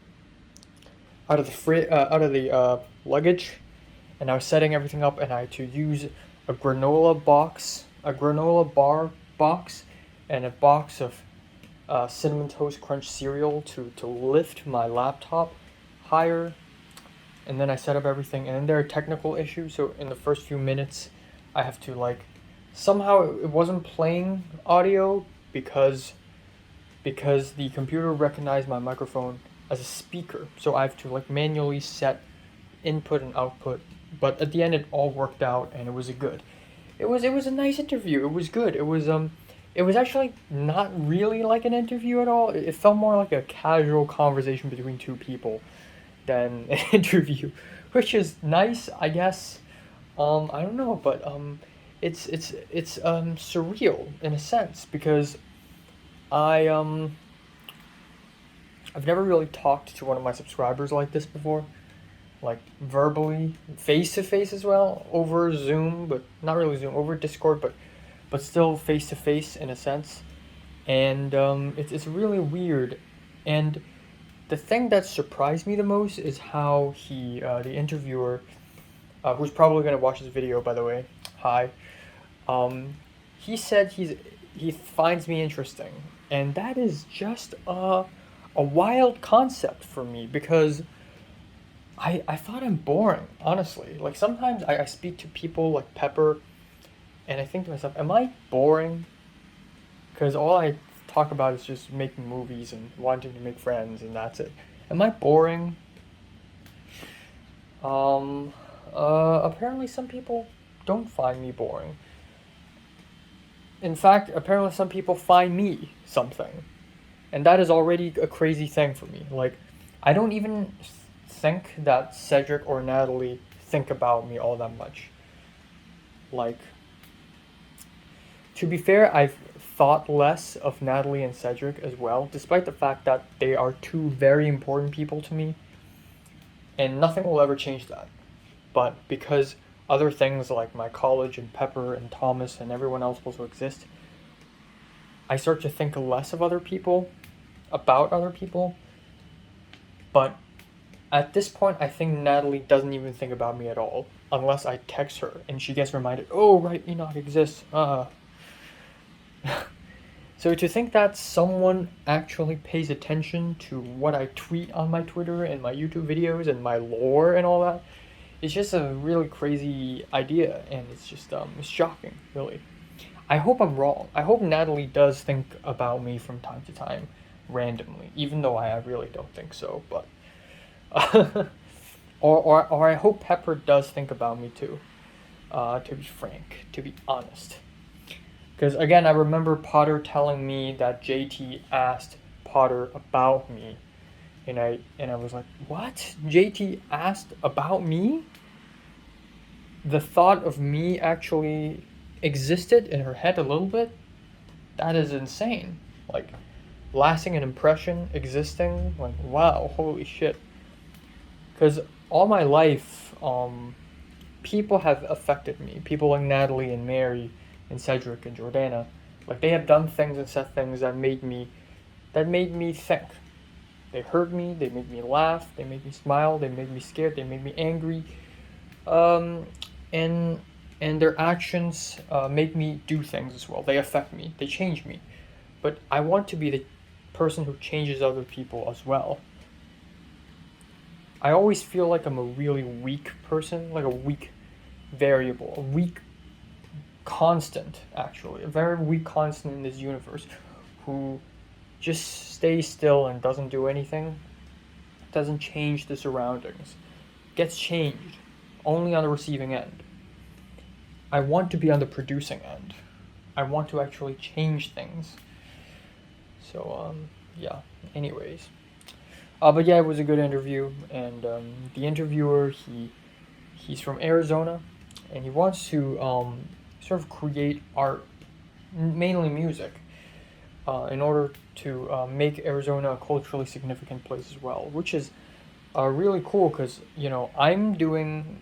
out of the luggage, and I was setting everything up, and I had to use a granola box, a granola bar box, and a box of Cinnamon Toast Crunch cereal to lift my laptop higher. And then I set up everything, and then there are technical issues. So in the first few minutes, I have to like somehow it wasn't playing audio because the computer recognized my microphone as a speaker. So I have to like manually set input and output. But at the end, it all worked out, and it was it was a nice interview. It was good. It was actually not really like an interview at all. It felt more like a casual conversation between two people than an interview, which is nice, I guess. I don't know, but it's surreal in a sense because I I've never really talked to one of my subscribers like this before, like verbally, face to face as well, over Zoom, but not really Zoom, over Discord, but still face to face in a sense, and it's really weird, and the thing that surprised me the most is how the interviewer, who's probably gonna watch this video, by the way, hi, he said he finds me interesting, and that is just a wild concept for me because I thought I'm boring, honestly. Like sometimes I speak to people like Pepper, and I think to myself, am I boring? Because all I talk about is just making movies and wanting to make friends, and that's it. Am I boring? Apparently some people don't find me boring. In fact, apparently some people find me something. And that is already a crazy thing for me. Like, I don't even think that Cedric or Natalie think about me all that much. Like, to be fair, I've thought less of Natalie and Cedric as well, despite the fact that they are two very important people to me, and nothing will ever change that. But because other things like my college and Pepper and Thomas and everyone else also exist, I start to think less of other people, about other people. But at this point, I think Natalie doesn't even think about me at all, unless I text her and she gets reminded, oh, right, Enoch exists. So to think that someone actually pays attention to what I tweet on my Twitter and my YouTube videos and my lore and all that, it's just a really crazy idea, and it's just it's shocking, really. I hope I'm wrong. I hope Natalie does think about me from time to time, randomly, even though I really don't think so. But or I hope Pepper does think about me too. To be frank, to be honest. Because again, I remember Potter telling me that JT asked Potter about me, and I was like, what? JT asked about me? The thought of me actually existed in her head a little bit? That is insane. Like, lasting an impression, existing, like, wow, holy shit. Because all my life, people have affected me. People like Natalie and Mary and Cedric and Jordana. Like, they have done things and said things that made me think. They hurt me, they made me laugh, they made me smile, they made me scared, they made me angry. And their actions make me do things as well. They affect me, they change me. But I want to be the person who changes other people as well. I always feel like I'm a really weak person, like a weak variable, a weak constant, actually. A very weak constant in this universe who just stays still and doesn't do anything, doesn't change the surroundings, gets changed only on the receiving end. I want to be on the producing end. I want to actually change things. So, yeah, anyways. But yeah, it was a good interview, and the interviewer he's from Arizona, and he wants to sort of create art, mainly music, in order to make Arizona a culturally significant place as well, which is really cool because I'm doing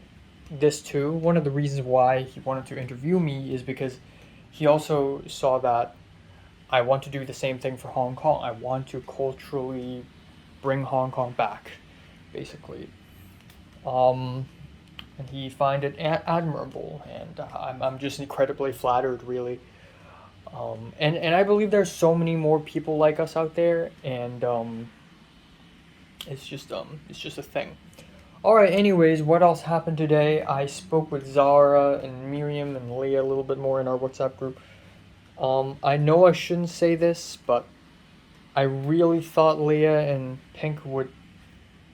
this too. One of the reasons why he wanted to interview me is because he also saw that I want to do the same thing for Hong Kong. I want to culturally bring Hong Kong back, basically. Um, and he find it admirable, and I'm just incredibly flattered, really. And I believe there's so many more people like us out there, and it's just a thing. All right. Anyways, what else happened today? I spoke with Zara and Miriam and Leah a little bit more in our WhatsApp group. I know I shouldn't say this, but I really thought Leah and Pink would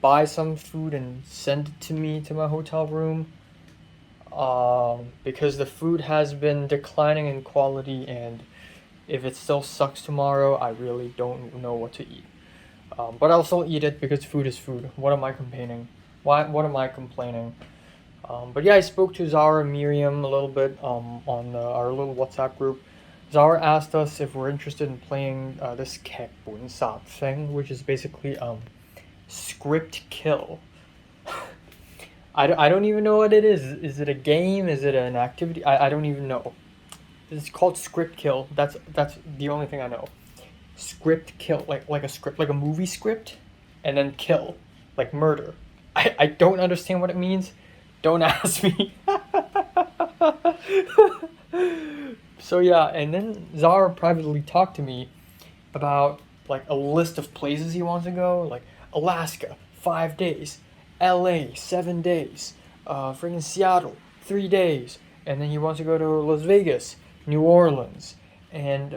buy some food and send it to me to my hotel room. Because the food has been declining in quality, and if it still sucks tomorrow, I really don't know what to eat. But I'll still eat it because food is food. What am I complaining? Why? What am I complaining? But yeah, I spoke to Zara and Miriam a little bit on our little WhatsApp group. Zara asked us if we're interested in playing this Kekbunsat thing, which is basically script kill. I don't even know what it is. Is it a game? Is it an activity? I don't even know. It's called script kill. That's the only thing I know. Script kill, like a script, like a movie script, and then kill, like murder. I don't understand what it means. Don't ask me. So yeah, and then Zara privately talked to me about like a list of places he wants to go, like Alaska, 5 days, LA, 7 days, friggin' Seattle, 3 days, and then he wants to go to Las Vegas, New Orleans, and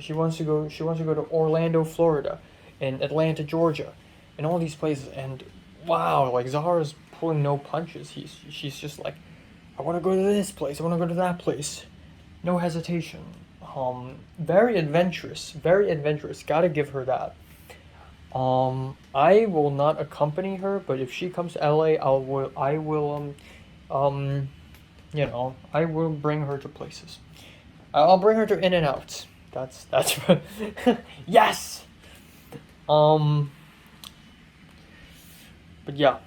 she wants to go to Orlando, Florida, and Atlanta, Georgia, and all these places. And wow, like Zara's pulling no punches. She's just like, I want to go to this place, I want to go to that place, no hesitation. Very adventurous, very adventurous. Gotta give her that. I will not accompany her, but if she comes to LA, I will I will bring her to places. I'll bring her to In and Out. That's yes. Um, but yeah,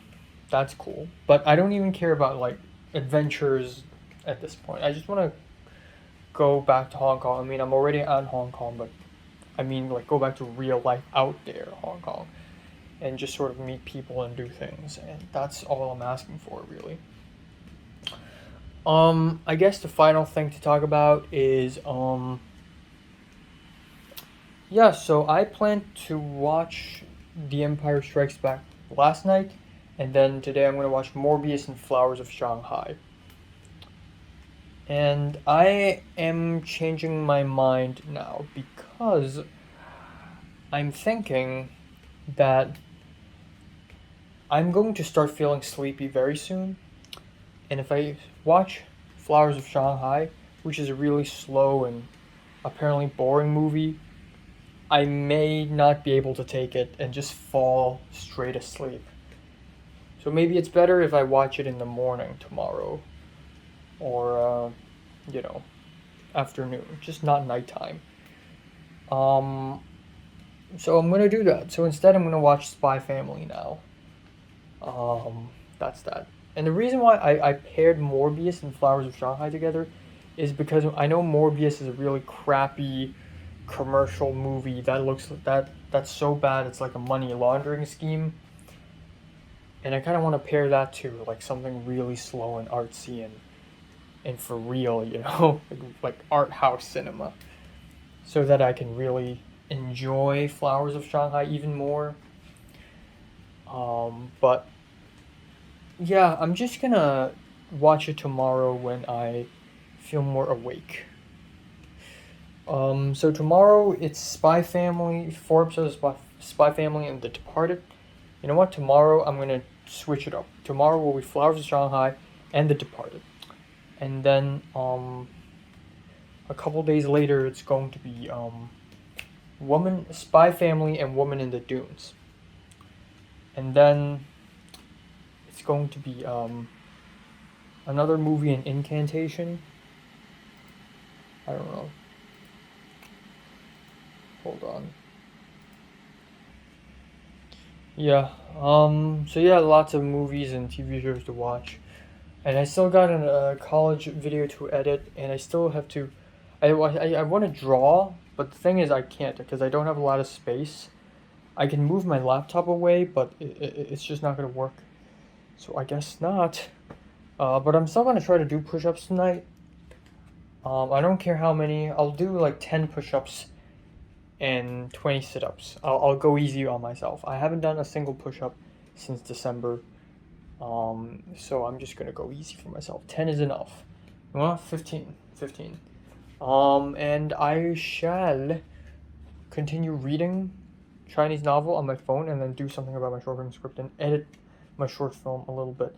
that's cool. But I don't even care about like adventures at this point. I just want to go back to Hong Kong. I mean, I'm already at Hong Kong, but I mean, like, go back to real life out there, Hong Kong, and just sort of meet people and do things. And that's all I'm asking for, really. I guess the final thing to talk about is, yeah, so I plan to watch The Empire Strikes Back last night, and then today I'm going to watch Morbius and Flowers of Shanghai. And I am changing my mind now because I'm thinking that I'm going to start feeling sleepy very soon. And if I watch Flowers of Shanghai, which is a really slow and apparently boring movie, I may not be able to take it and just fall straight asleep. So maybe it's better if I watch it in the morning tomorrow, or you know, afternoon, just not nighttime. Um, so I'm gonna do that. So instead, I'm gonna watch Spy Family now. That's that. And the reason why I paired Morbius and Flowers of Shanghai together is because I know Morbius is a really crappy commercial movie that's so bad it's like a money laundering scheme. And I kind of want to pair that to like something really slow and artsy and for real, like art house cinema, so that I can really enjoy Flowers of Shanghai even more. But yeah, I'm just gonna watch it tomorrow when I feel more awake. So tomorrow it's Spy Family, 4 episodes of Spy Family, and The Departed. You know what? Tomorrow I'm gonna switch it up. Tomorrow will be Flowers of Shanghai and The Departed, and then a couple days later it's going to be Woman Spy Family and Woman in the Dunes. And then it's going to be another movie, An Incantation. I don't know. Hold on. Yeah. So yeah, lots of movies and TV shows to watch, and I still got a college video to edit, and I still have to. I want to draw, but the thing is, I can't because I don't have a lot of space. I can move my laptop away, but it's just not gonna work. So I guess not. But I'm still gonna try to do push-ups tonight. I don't care how many. I'll do like 10 push-ups and 20 sit-ups. I'll go easy on myself. I haven't done a single push-up since December. So I'm just gonna go easy for myself. 10 is enough. Well, 15. 15. And I shall continue reading Chinese novel on my phone and then do something about my short film script and edit my short film a little bit.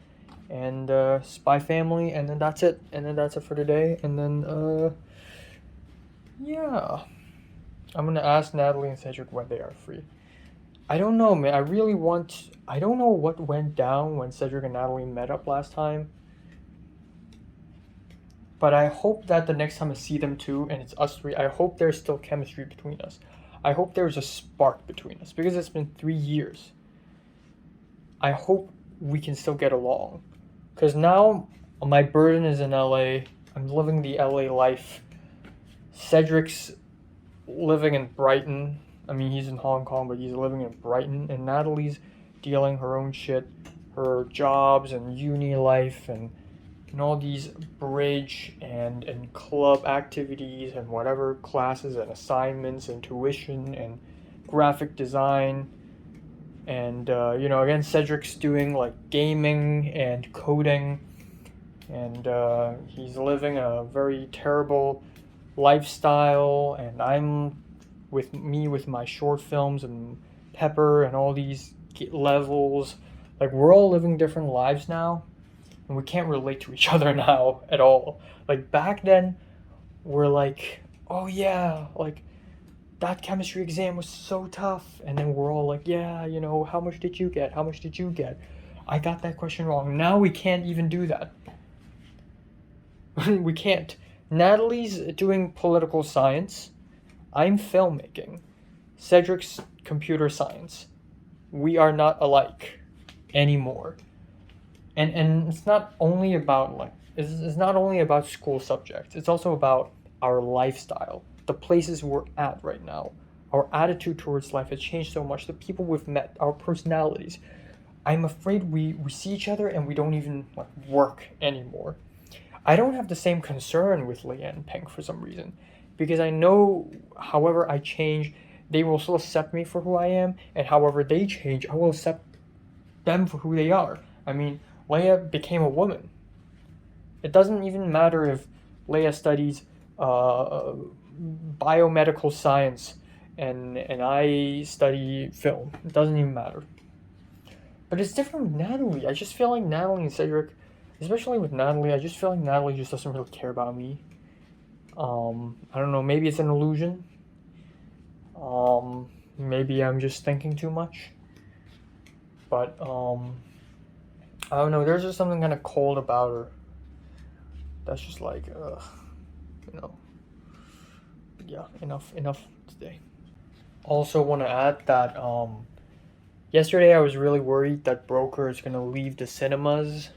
And Spy Family, and then that's it. And then that's it for today. And then, yeah. I'm gonna ask Natalie and Cedric when they are free. I don't know, man. I don't know what went down when Cedric and Natalie met up last time. But I hope that the next time I see them too, and it's us three, I hope there's still chemistry between us. I hope there's a spark between us because it's been 3 years. I hope we can still get along. Because now my burden is in LA. I'm living the LA life. Cedric's living in Brighton. I mean, he's in Hong Kong, but he's living in Brighton. And Natalie's dealing her own shit, her jobs and uni life and all these bridge and club activities and whatever classes and assignments and tuition and graphic design. And, again, Cedric's doing like gaming and coding. And he's living a very terrible lifestyle, and I'm with my short films and Pepper and all these levels. Like, we're all living different lives now, and we can't relate to each other now at all. Like, back then, we're like, oh yeah, like, that chemistry exam was so tough. And then we're all like, yeah, how much did you get? How much did you get? I got that question wrong. Now we can't even do that. We can't. Natalie's doing political science. I'm filmmaking. Cedric's computer science. We are not alike anymore. And it's not only about it's not only about school subjects. It's also about our lifestyle, the places we're at right now. Our attitude towards life has changed so much. The people we've met, our personalities. I'm afraid we see each other and we don't even work anymore. I don't have the same concern with Leia and Pink for some reason, because I know however I change, they will still accept me for who I am, and however they change, I will accept them for who they are. I mean, Leia became a woman. It doesn't even matter if Leia studies biomedical science and I study film. It doesn't even matter. But it's different with Natalie. I just feel like Natalie and Cedric, especially with Natalie, I just feel like Natalie just doesn't really care about me. I don't know, maybe it's an illusion. Maybe I'm just thinking too much. But, I don't know, there's just something kind of cold about her. That's just like, yeah, enough today. Also want to add that, yesterday I was really worried that Broker is going to leave the cinemas.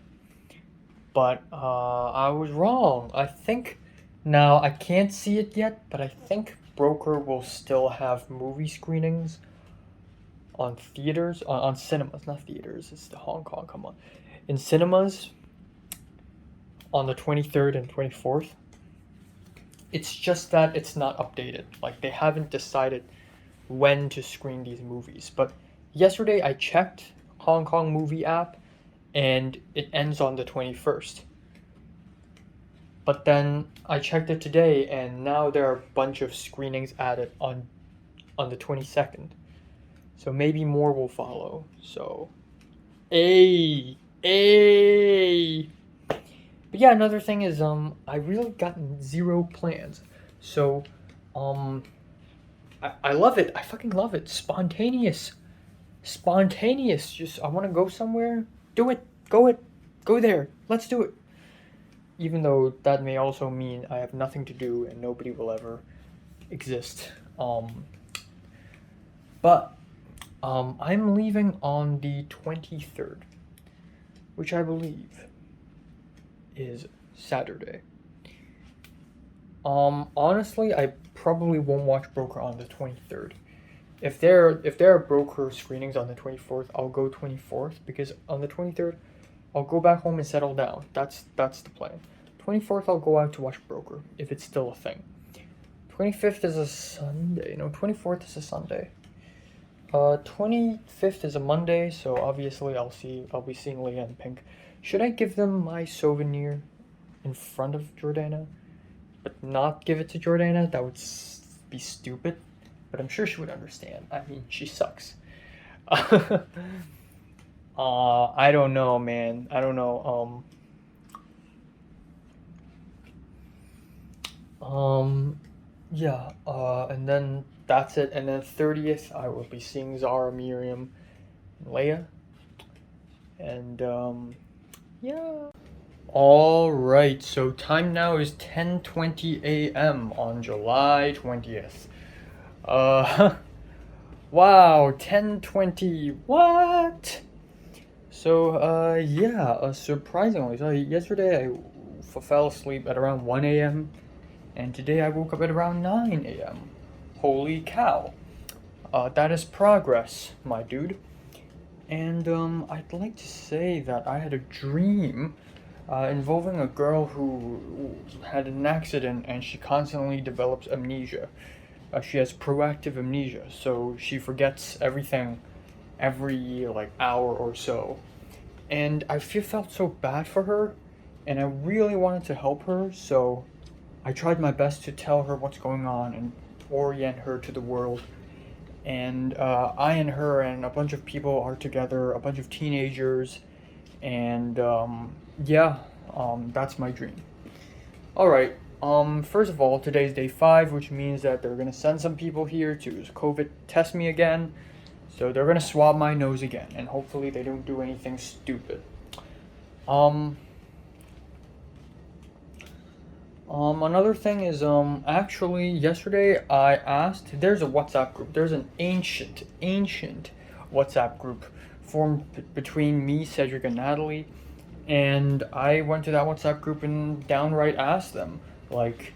But I was wrong. I think now I can't see it yet, but I think Broker will still have movie screenings on theaters, on cinemas, not theaters. It's the Hong Kong. Come on, in cinemas on the 23rd and 24th. It's just that it's not updated. Like, they haven't decided when to screen these movies. But yesterday I checked Hong Kong movie app, and it ends on the 21st. But then I checked it today, and now there are a bunch of screenings added on the 22nd. So maybe more will follow. So, But yeah, another thing is I really gotten zero plans. So, I love it. I fucking love it. Spontaneous. spontaneous. Just, I want to go somewhere. Do it. Go there. Let's do it. Even though that may also mean I have nothing to do and nobody will ever exist. But I'm leaving on the 23rd, which I believe is Saturday. Honestly, I probably won't watch Broker on the 23rd. If there are Broker screenings on the 24th, I'll go 24th, because on the 23rd, I'll go back home and settle down. That's the plan. 24th, I'll go out to watch Broker, if it's still a thing. 25th is a Sunday. No, 24th is a Sunday. 25th is a Monday, so obviously I'll be seeing Leia and Pink. Should I give them my souvenir in front of Jordana, but not give it to Jordana? That would be stupid, but I'm sure she would understand. I mean, she sucks. I don't know, man. I don't know. Yeah. And then that's it. And then 30th, I will be seeing Zara, Miriam, and Leia. And yeah. All right. So time now is 10:20 a.m. on July 20th. Wow, 10:20. What? So yeah. Surprisingly, so yesterday I fell asleep at around 1 a.m. and today I woke up at around 9 a.m. Holy cow. That is progress, my dude. And I'd like to say that I had a dream involving a girl who had an accident and she constantly develops amnesia. She has proactive amnesia, so she forgets everything every like hour or so. And I felt so bad for her, and I really wanted to help her, so I tried my best to tell her what's going on and orient her to the world. And I and her and a bunch of people are together, a bunch of teenagers, and yeah, that's my dream. Alright, first of all, today's day 5, which means that they're gonna send some people here to COVID test me again. So they're gonna swab my nose again, and hopefully they don't do anything stupid. Another thing is, actually, yesterday I asked, there's a WhatsApp group, there's an ancient WhatsApp group formed between me, Cedric, and Natalie, and I went to that WhatsApp group and downright asked them, like,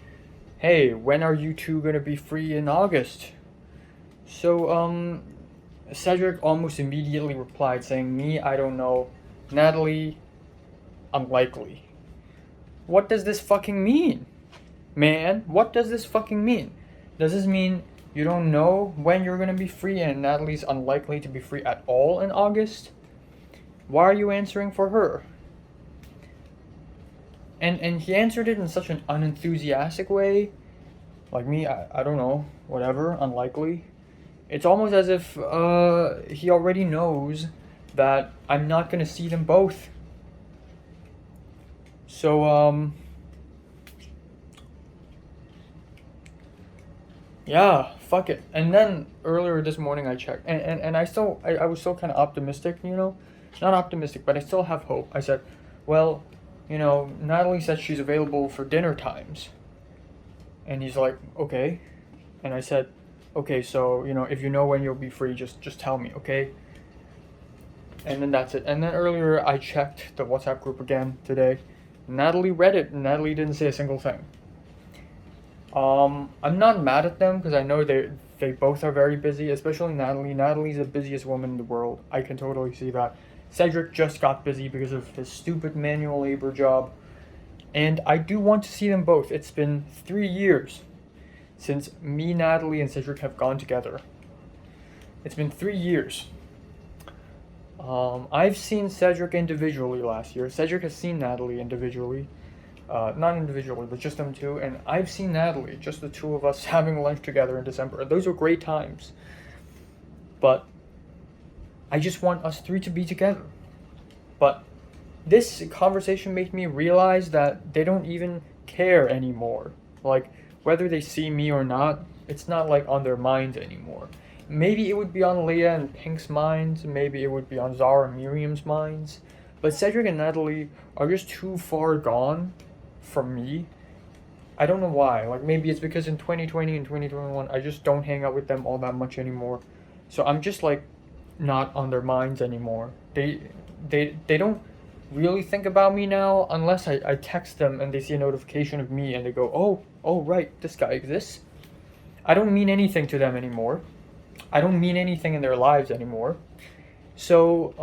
hey, when are you two gonna be free in August? So, Cedric almost immediately replied saying, me, I don't know, Natalie, unlikely. What does this fucking mean? Man, what does this fucking mean? Does this mean you don't know when you're gonna be free and Natalie's unlikely to be free at all in August? Why are you answering for her? And he answered it in such an unenthusiastic way. Like me, I don't know, whatever, unlikely. It's almost as if he already knows that I'm not gonna see them both. So, yeah, fuck it. And then earlier this morning I checked, and I was still kind of optimistic, you know? Not optimistic, but I still have hope. I said, well, you know, Natalie said she's available for dinner times. And he's like, okay. And I said, okay, so, you know, if you know when you'll be free, just tell me, okay? And then that's it. And then earlier I checked the WhatsApp group again today. Natalie read it, and Natalie didn't say a single thing. I'm not mad at them, because I know they both are very busy, especially Natalie. Natalie's the busiest woman in the world. I can totally see that. Cedric just got busy because of his stupid manual labor job. And I do want to see them both. It's been 3 years since me, Natalie, and Cedric have gone together. It's been 3 years. I've seen Cedric individually last year. Cedric has seen Natalie individually. Not individually, but just them two. And I've seen Natalie, just the two of us having lunch together in December. And those were great times. But I just want us three to be together. But this conversation made me realize that they don't even care anymore. Like, whether they see me or not, it's not like on their minds anymore. maybe it would be on Leia and Pink's minds, maybe it would be on Zara and Miriam's minds, but Cedric and Natalie are just too far gone from me. I don't know why. Like, maybe it's because in 2020 and 2021, I just don't hang out with them all that much anymore. So I'm just, like, not on their minds anymore. They don't really think about me now unless I text them and they see a notification of me and they go, oh, right, this guy exists. I don't mean anything to them anymore. I don't mean anything in their lives anymore. So,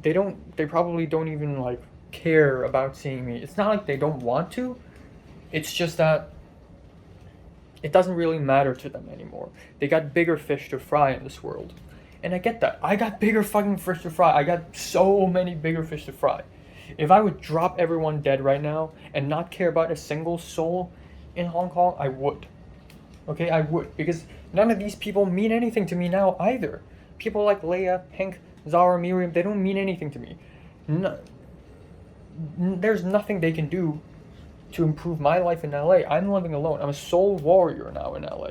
they probably don't even, like, care about seeing me. It's not like they don't want to. It's just that it doesn't really matter to them anymore. They got bigger fish to fry in this world. And I get that. I got bigger fucking fish to fry. I got so many bigger fish to fry. If I would drop everyone dead right now and not care about a single soul in Hong Kong, I would. Okay, I would. Because none of these people mean anything to me now either. People like Leia, Pink, Zara, Miriam, they don't mean anything to me. There's nothing they can do to improve my life in LA. I'm living alone. I'm a sole warrior now in LA.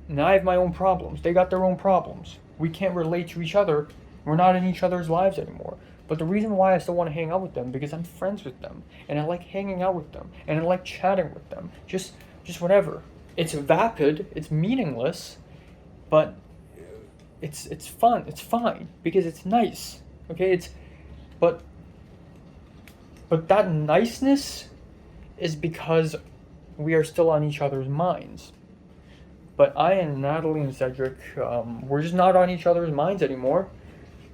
And I have my own problems. They got their own problems. We can't relate to each other. We're not in each other's lives anymore. But the reason why I still want to hang out with them, because I'm friends with them. And I like hanging out with them. And I like chatting with them. Just whatever. It's vapid. It's meaningless. But it's fun. It's fine. Because it's nice. Okay? But that niceness is because we are still on each other's minds. But I and Natalie and Cedric, we're just not on each other's minds anymore.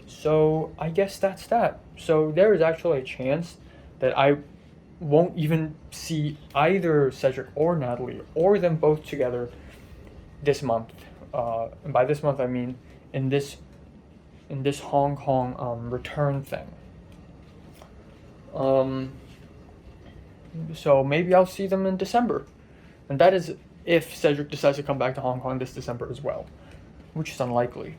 So I guess that's that. So there is actually a chance that I won't even see either Cedric or Natalie or them both together this month. And by this month I mean in this Hong Kong return thing. So maybe I'll see them in December. And that is if Cedric decides to come back to Hong Kong this December as well, which is unlikely.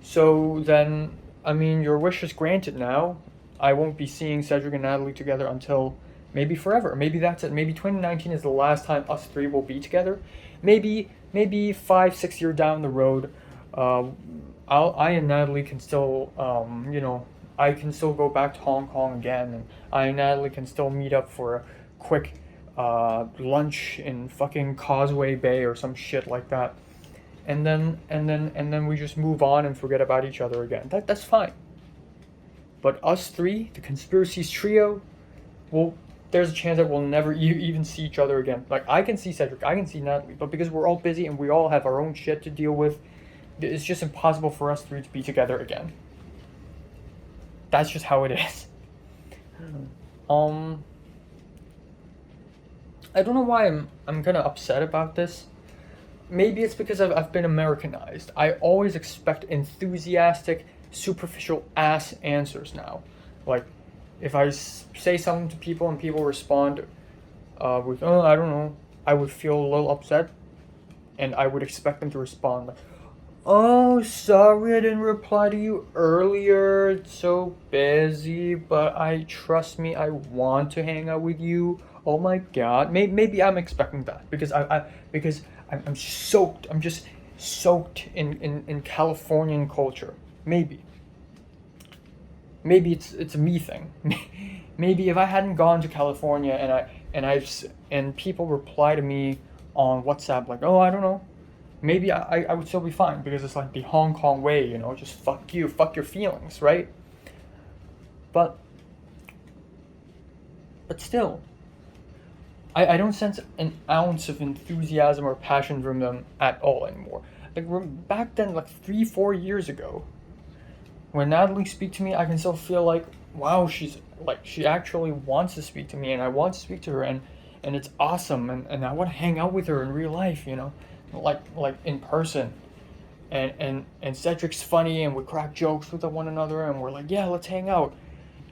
So then, I mean, your wish is granted now. I won't be seeing Cedric and Natalie together until maybe forever. Maybe that's it. Maybe 2019 is the last time us three will be together. Maybe 5-6 years down the road, I and Natalie can still, I can still go back to Hong Kong again, and I and Natalie can still meet up for a quick lunch in fucking Causeway Bay or some shit like that, and then we just move on and forget about each other again. That's fine. But us three, the Conspiracies trio, there's a chance that we'll never even see each other again. Like, I can see Cedric, I can see Natalie, but because we're all busy and we all have our own shit to deal with, it's just impossible for us three to be together again. That's just how it is. I don't know why I'm kind of upset about this. Maybe it's because I've been Americanized. I always expect enthusiastic, superficial ass answers now. Like, if I say something to people and people respond with, oh, I don't know, I would feel a little upset. And I would expect them to respond like, oh, sorry I didn't reply to you earlier. It's so busy, but trust me, I want to hang out with you. Oh my god. Maybe I'm expecting that because I'm soaked. I'm just soaked in Californian culture. Maybe it's a me thing. Maybe if I hadn't gone to California and people reply to me on WhatsApp like, oh, I don't know, maybe I would still be fine because it's like the Hong Kong way, just fuck you, fuck your feelings, right? But still, I don't sense an ounce of enthusiasm or passion from them at all anymore. Like, back then, like 3-4 years ago, when Natalie speaks to me, I can still feel like, wow, she actually wants to speak to me, and I want to speak to her, and it's awesome, and I want to hang out with her in real life, like in person. And Cedric's funny, and we crack jokes with one another, and we're like, yeah, let's hang out.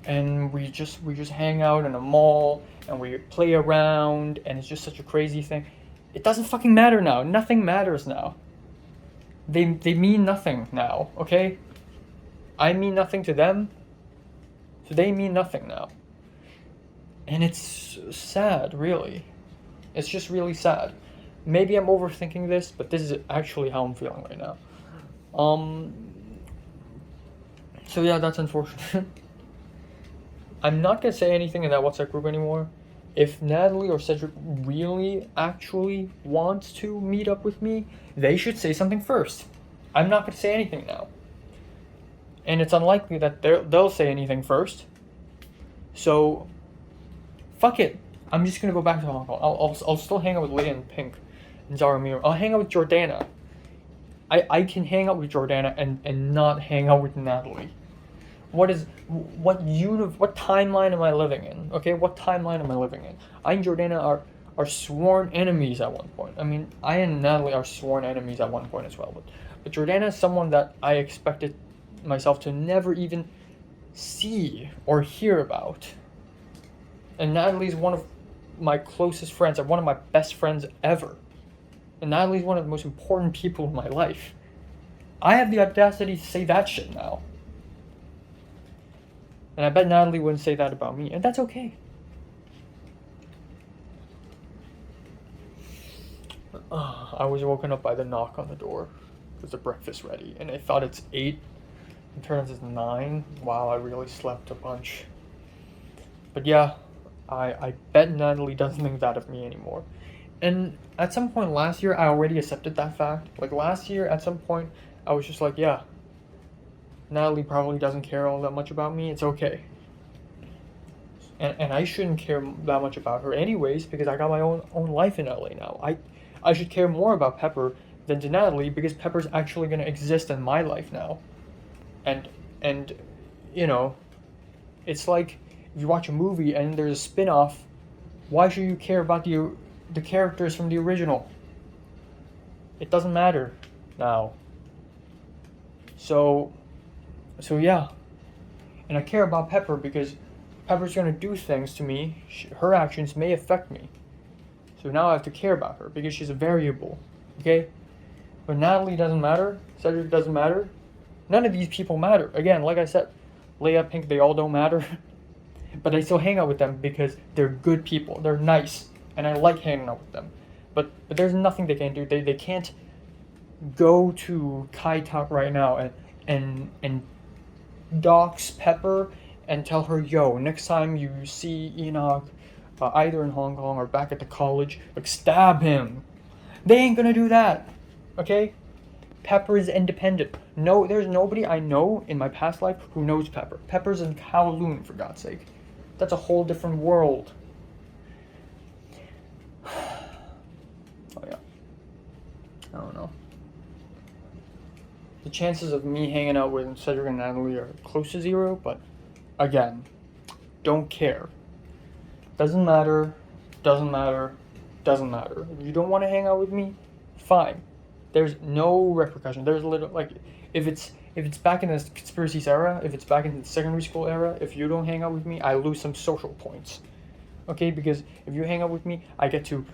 And we just hang out in a mall, and we play around, and it's just such a crazy thing. It doesn't fucking matter now. Nothing matters now. They mean nothing now, okay? I mean nothing to them, so they mean nothing now. And it's sad, really. It's just really sad. maybe I'm overthinking this, but this is actually how I'm feeling right now. So yeah, that's unfortunate. I'm not gonna say anything in that WhatsApp group anymore. If Natalie or Cedric really actually wants to meet up with me, they should say something first. I'm not gonna say anything now. And it's unlikely that they'll say anything first. So, fuck it. I'm just gonna go back to Hong Kong. I'll still hang out with Leia and Pink and Zaramir. I'll hang out with Jordana. I can hang out with Jordana and not hang out with Natalie. What timeline am I living in? Okay, what timeline am I living in? I and Jordana are sworn enemies at one point. I mean, I and Natalie are sworn enemies at one point as well. But Jordana is someone that I expected myself to never even see or hear about. And Natalie's one of my closest friends, or one of my best friends ever. And Natalie's one of the most important people in my life. I have the audacity to say that shit now. And I bet Natalie wouldn't say that about me, and that's okay. I was woken up by the knock on the door. Was the breakfast ready? And I thought it's 8. It turns it's 9. Wow, I really slept a bunch. But yeah, I bet Natalie doesn't think that of me anymore. And at some point last year, I already accepted that fact. Like last year, at some point, I was just like, yeah, Natalie probably doesn't care all that much about me. It's okay. And I shouldn't care that much about her anyways, because I got my own life in LA now. I should care more about Pepper than to Natalie, because Pepper's actually going to exist in my life now. And you know, it's like if you watch a movie and there's a spin-off, why should you care about the characters from the original? It doesn't matter now. So yeah. And I care about Pepper because Pepper's going to do things to me. Her actions may affect me. So now I have to care about her because she's a variable. Okay? But Natalie doesn't matter. Cedric doesn't matter. None of these people matter. Again, like I said, Leia, Pink, they all don't matter. But I still hang out with them because they're good people. They're nice. And I like hanging out with them. But there's nothing they can do. They can't go to Kai Tak right now and dox Pepper and tell her, yo, next time you see Enoch, either in Hong Kong or back at the college, like, stab him. They ain't gonna do that. Okay? Pepper is independent. No, there's nobody I know in my past life who knows Pepper. Pepper's in Kowloon, for God's sake. That's a whole different world. Oh yeah. I don't know. The chances of me hanging out with Cedric and Natalie are close to 0, but again, don't care. Doesn't matter. If you don't want to hang out with me, fine. There's no repercussion. There's little, like, if it's back in the conspiracies era, if it's back in the secondary school era, if you don't hang out with me, I lose some social points. Okay, because if you hang out with me, I get to,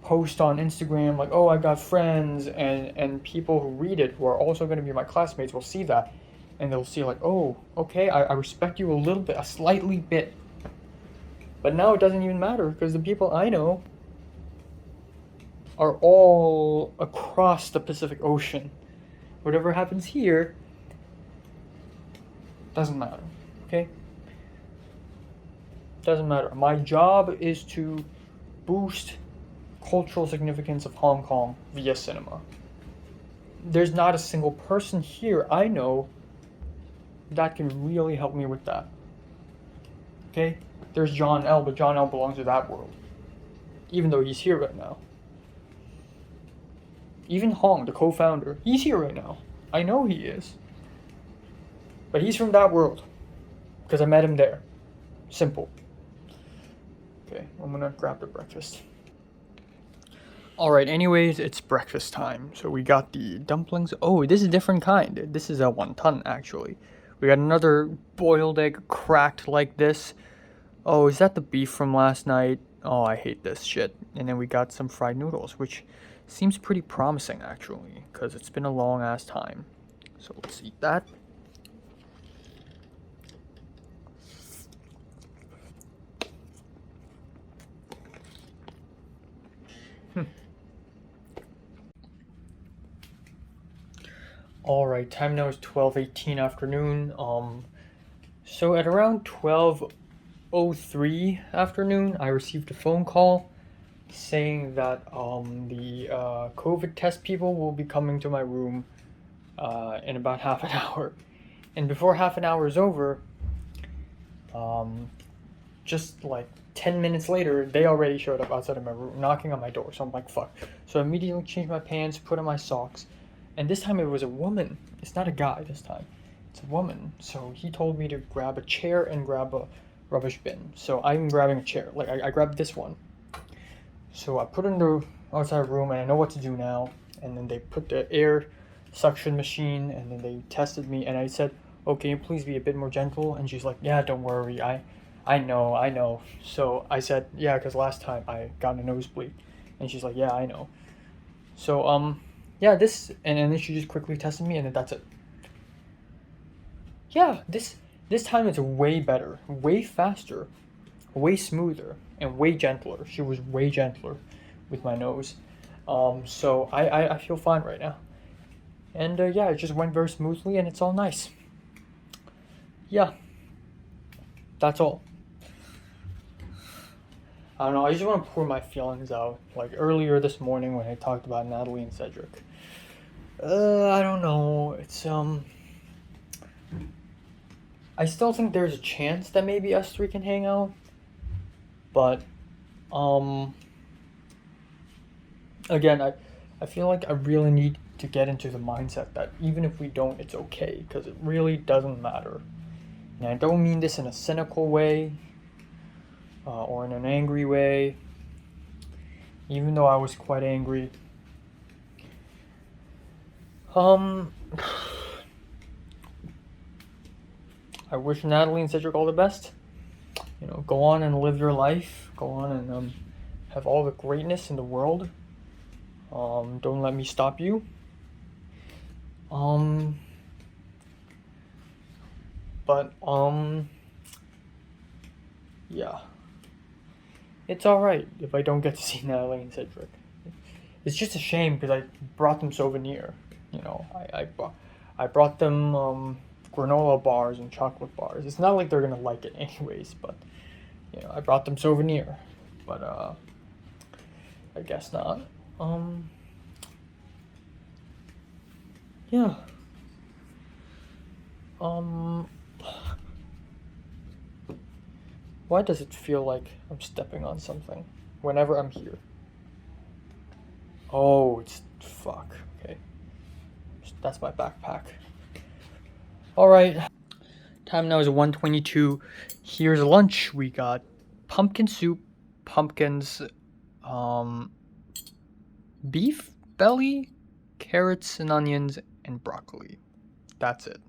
post on Instagram like, oh, I got friends, and people who read it, who are also going to be my classmates, will see that, and they'll see like, oh, okay, I respect you a little bit, a slightly bit. But now it doesn't even matter, because the people I know are all across the Pacific Ocean. Whatever happens here doesn't matter, okay? Doesn't matter. My job is to boost cultural significance of Hong Kong via cinema. There's not a single person here I know that can really help me with that. Okay? There's John L, but John L belongs to that world. Even though he's here right now. Even Hong, the co-founder, he's here right now. I know he is. But he's from that world. Because I met him there. Simple. Okay, I'm gonna grab the breakfast. Alright, anyways, it's breakfast time. So we got the dumplings. Oh, this is a different kind. This is a wonton, actually. We got another boiled egg cracked like this. Oh, is that the beef from last night? Oh, I hate this shit. And then we got some fried noodles, which seems pretty promising, actually, because it's been a long-ass time. So let's eat that. Alright, time now is 12:18 afternoon. So at around 12:03 afternoon, I received a phone call saying that the COVID test people will be coming to my room in about half an hour. And before half an hour is over, just like 10 minutes later, they already showed up outside of my room, knocking on my door. So I'm like, fuck. So I immediately changed my pants, put on my socks, and this time it was a woman. It's not a guy this time. It's a woman. So he told me to grab a chair and grab a rubbish bin. So I'm grabbing a chair. Like, I grabbed this one. So I put it in the outside room, and I know what to do now. And then they put the air suction machine, and then they tested me, and I said, oh, can you please be a bit more gentle? And she's like, yeah, don't worry. I know. So I said, yeah, because last time I got a nosebleed. And she's like, yeah, I know. So, yeah, and then she just quickly tested me, and then that's it. Yeah, this time it's way better, way faster, way smoother, and way gentler. She was way gentler with my nose. So I feel fine right now. And yeah, it just went very smoothly, and it's all nice. Yeah, that's all. I don't know, I just want to pour my feelings out. Like earlier this morning when I talked about Natalie and Cedric. I don't know. It's I still think there's a chance that maybe us three can hang out. But again, I feel like I really need to get into the mindset that even if we don't, it's okay, because it really doesn't matter. And I don't mean this in a cynical way or in an angry way, even though I was quite angry. I wish Natalie and Cedric all the best. You know, go on and live your life. Go on and have all the greatness in the world. Don't let me stop you. But yeah. It's alright if I don't get to see Natalie and Cedric. It's just a shame because I brought them souvenir. You know, I brought them granola bars and chocolate bars. It's not like they're gonna like it anyways, but you know, I brought them souvenir. But I guess not. Yeah. Why does it feel like I'm stepping on something whenever I'm here? Oh, fuck. Okay. That's my backpack. Alright. Time now is 1:22. Here's lunch. We got pumpkin soup, pumpkins, beef belly, carrots and onions, and broccoli. That's it.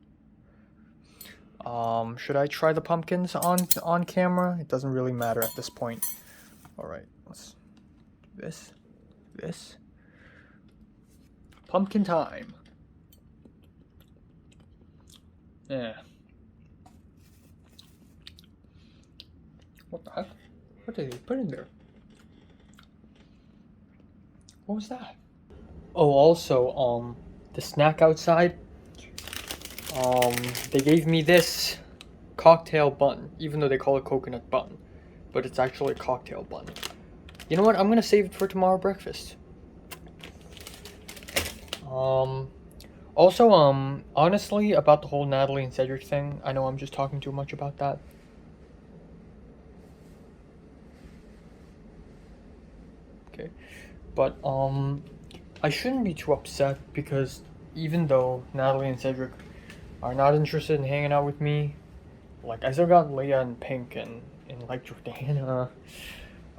Should I try the pumpkins on camera? It doesn't really matter at this point. Alright, let's do this. Pumpkin time. Yeah. What the heck? What did they put in there? What was that? Oh, also, the snack outside, they gave me this cocktail bun, even though they call it coconut bun, but it's actually a cocktail bun. You know what? I'm gonna save it for tomorrow breakfast. Also, honestly, about the whole Natalie and Cedric thing, I know I'm just talking too much about that. Okay, but, I shouldn't be too upset because even though Natalie and Cedric are not interested in hanging out with me, like, I still got Leia and Pink and like, Jordana.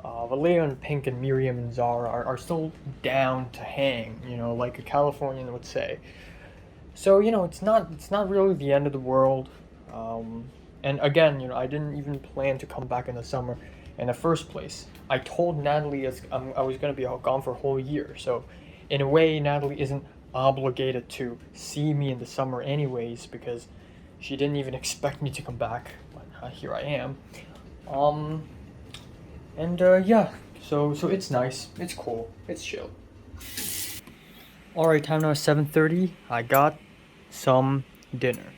But Leia and Pink and Miriam and Zara are still down to hang, you know, like a Californian would say. So, you know, it's not really the end of the world. And again, you know, I didn't even plan to come back in the summer in the first place. I told Natalie I was going to be gone for a whole year. So, in a way, Natalie isn't obligated to see me in the summer anyways because she didn't even expect me to come back. But here I am. Yeah, so it's nice, it's cool, it's chill. Alright, time now is 7:30. I got some dinner.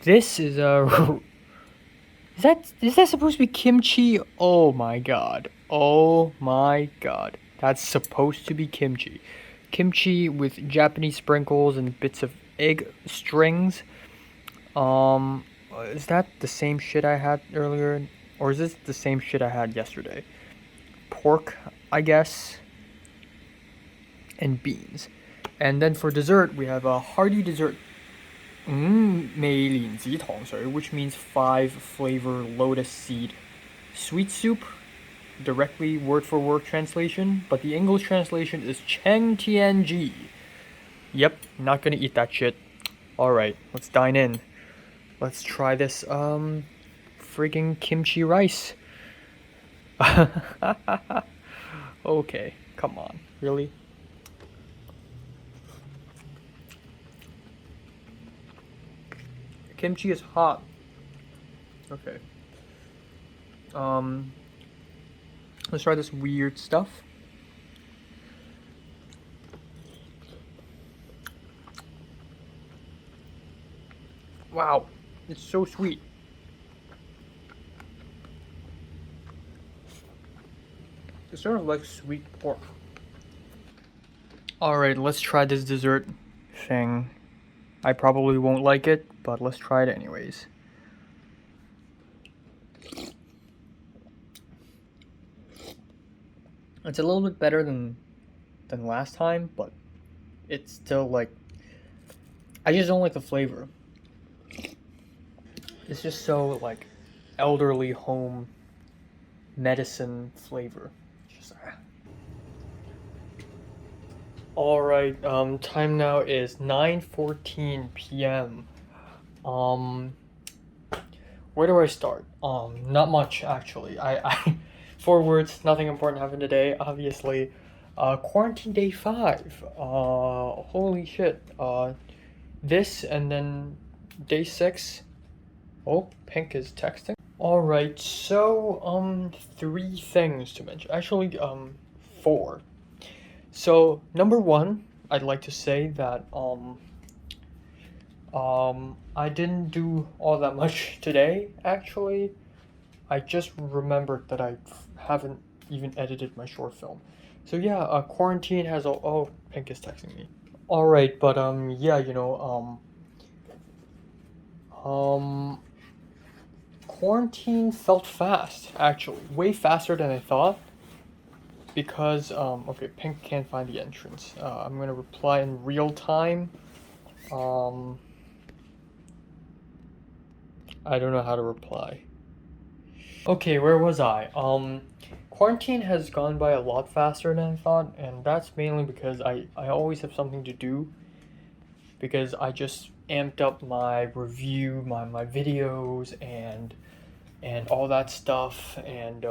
This is a... Is that supposed to be kimchi? Oh my god. Oh my god. That's supposed to be kimchi. Kimchi with Japanese sprinkles and bits of egg strings. Is that the same shit I had earlier? Or is this the same shit I had yesterday? Pork, I guess. And beans. And then for dessert, we have a hearty dessert. 梅莲子糖水, which means 5 flavor lotus seed sweet soup. Directly word for word translation, but the English translation is Cheng Tianji. Yep, not gonna eat that shit. Alright, let's dine in. Let's try this, friggin' kimchi rice. Okay, come on, really? Kimchi is hot. Okay. Let's try this weird stuff. Wow, it's so sweet. It's sort of like sweet pork. Alright, let's try this dessert thing. I probably won't like it, but let's try it anyways. It's a little bit better than last time, but it's still like... I just don't like the flavor. It's just so like elderly home medicine flavor. Just, Alright, time now is 9:14 p.m. Where do I start? Not much actually. I 4 words, nothing important happened today, obviously. Quarantine day 5. Holy shit. This and then day 6. Oh, Pink is texting. Alright, so, 3 things to mention. Actually, 4. So, number 1, I'd like to say that, I didn't do all that much today, actually. I just remembered that I haven't even edited my short film. So yeah, quarantine has all... Oh, Pink is texting me. Alright, but, yeah, you know, quarantine felt fast, actually. Way faster than I thought. Because, okay, Pink can't find the entrance. I'm gonna reply in real time. I don't know how to reply. Okay, where was I? Quarantine has gone by a lot faster than I thought, and that's mainly because I always have something to do. Because I just amped up my review, my videos, and all that stuff, and,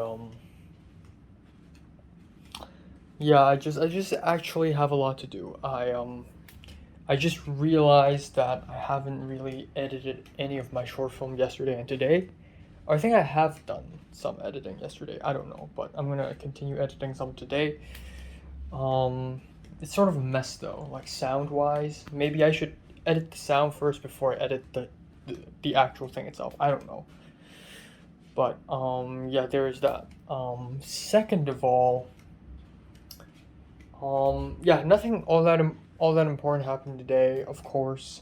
yeah, I just actually have a lot to do. I just realized that I haven't really edited any of my short film yesterday and today. I think I have done some editing yesterday, I don't know, but I'm gonna continue editing some today. It's sort of a mess though, like sound-wise. Maybe I should edit the sound first before I edit the actual thing itself, I don't know. But, yeah, there's that. Second of all, yeah, nothing all that important happened today, of course.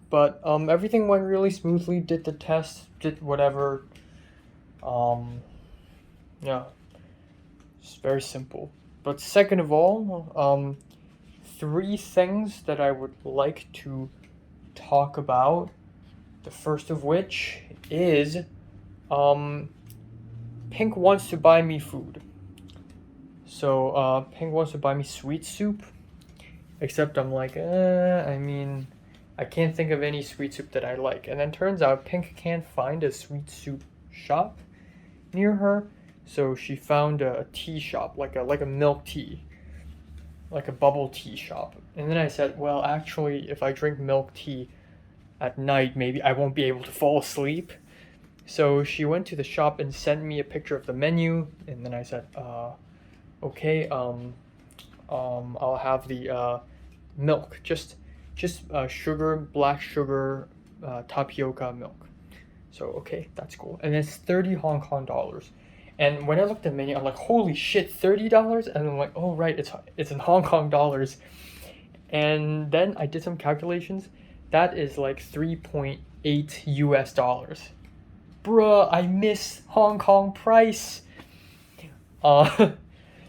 But everything went really smoothly. Did the test, did whatever. Yeah, it's very simple. But second of all, 3 things that I would like to talk about. The first of which is, Pink wants to buy me food. So, Pink wants to buy me sweet soup. Except I'm like, I mean, I can't think of any sweet soup that I like. And then turns out Pink can't find a sweet soup shop near her. So she found a tea shop, like a milk tea. Like a bubble tea shop. And then I said, well, actually, if I drink milk tea at night, maybe I won't be able to fall asleep. So she went to the shop and sent me a picture of the menu, and then I said, okay, I'll have the milk, just sugar, black sugar, tapioca milk. So okay, that's cool. And it's 30 Hong Kong dollars. And when I looked at the menu, I'm like, holy shit, $30? And I'm like, oh right, it's in Hong Kong dollars. And then I did some calculations. That is like 3.8 US dollars. Bruh, I miss Hong Kong price. Uh,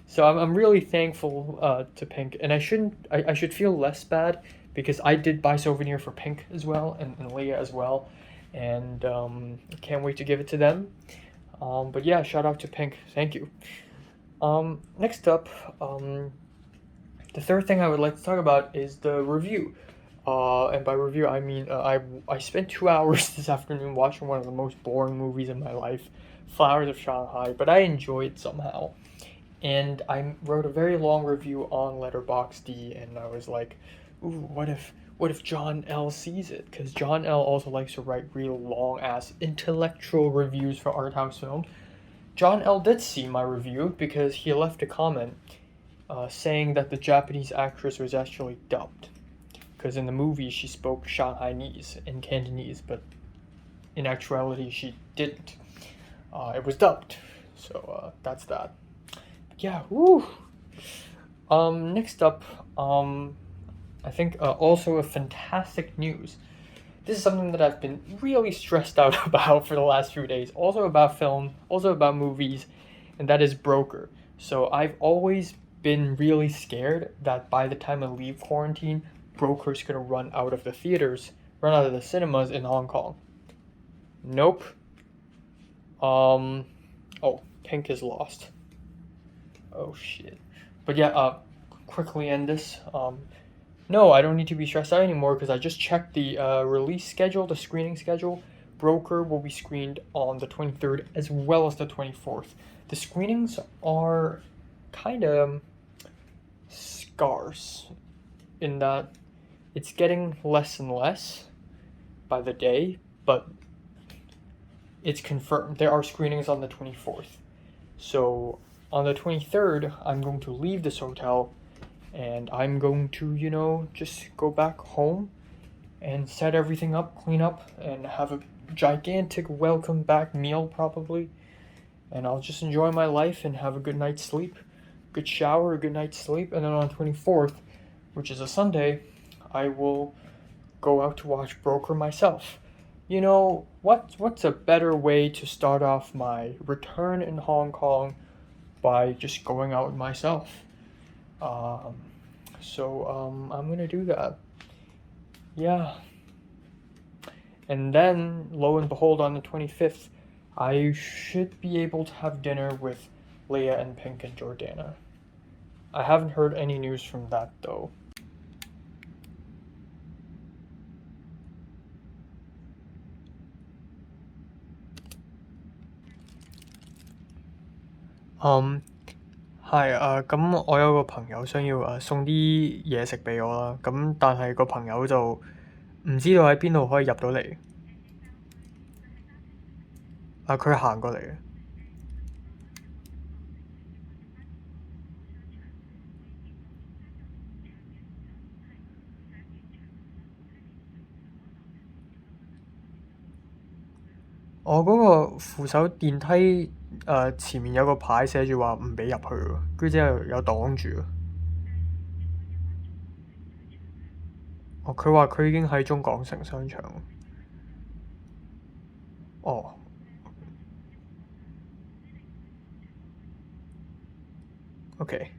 so I'm really thankful to Pink, and I should feel less bad because I did buy souvenir for Pink as well and Leah as well, and can't wait to give it to them. But yeah, shout out to Pink, thank you. Next up, the third thing I would like to talk about is the review. And by review, I mean I spent 2 hours this afternoon watching one of the most boring movies in my life, Flowers of Shanghai, but I enjoyed somehow. And I wrote a very long review on Letterboxd, and I was like, "Ooh, what if John L sees it?" Because John L also likes to write real long ass intellectual reviews for art house film. John L did see my review because he left a comment saying that the Japanese actress was actually dubbed. Because in the movie she spoke Shanghainese and Cantonese, but in actuality she didn't. It was dubbed. So that's that. Yeah, woo. Next up, I think also a fantastic news. This is something that I've been really stressed out about for the last few days. Also about film, also about movies, and that is Broker. So I've always been really scared that by the time I leave quarantine, Broker's gonna run out of the theaters, run out of the cinemas in Hong Kong. Nope. Oh, Pink is lost. Oh shit. But yeah, quickly end this. No, I don't need to be stressed out anymore because I just checked the release schedule, the screening schedule. Broker will be screened on the 23rd as well as the 24th. The screenings are kind of scarce in that it's getting less and less by the day, but it's confirmed. There are screenings on the 24th. So on the 23rd, I'm going to leave this hotel and I'm going to, just go back home and set everything up, clean up, and have a gigantic welcome back meal probably. And I'll just enjoy my life and have a good night's sleep, good shower, a good night's sleep. And then on the 24th, which is a Sunday, I will go out to watch Broker myself. What's a better way to start off my return in Hong Kong by just going out myself? So I'm gonna do that. Yeah. And then, lo and behold, on the 25th, I should be able to have dinner with Leia and Pink and Jordana. I haven't heard any news from that though.係咁我有個朋友想要送啲嘢食俾我啦，咁但係個朋友就唔知道喺邊度可以入到嚟。佢行過嚟嘅。我嗰個扶手電梯前面有個牌寫住話唔俾入去喎，跟住之後有擋住。佢話佢已經喺中港城商場。哦。Okay.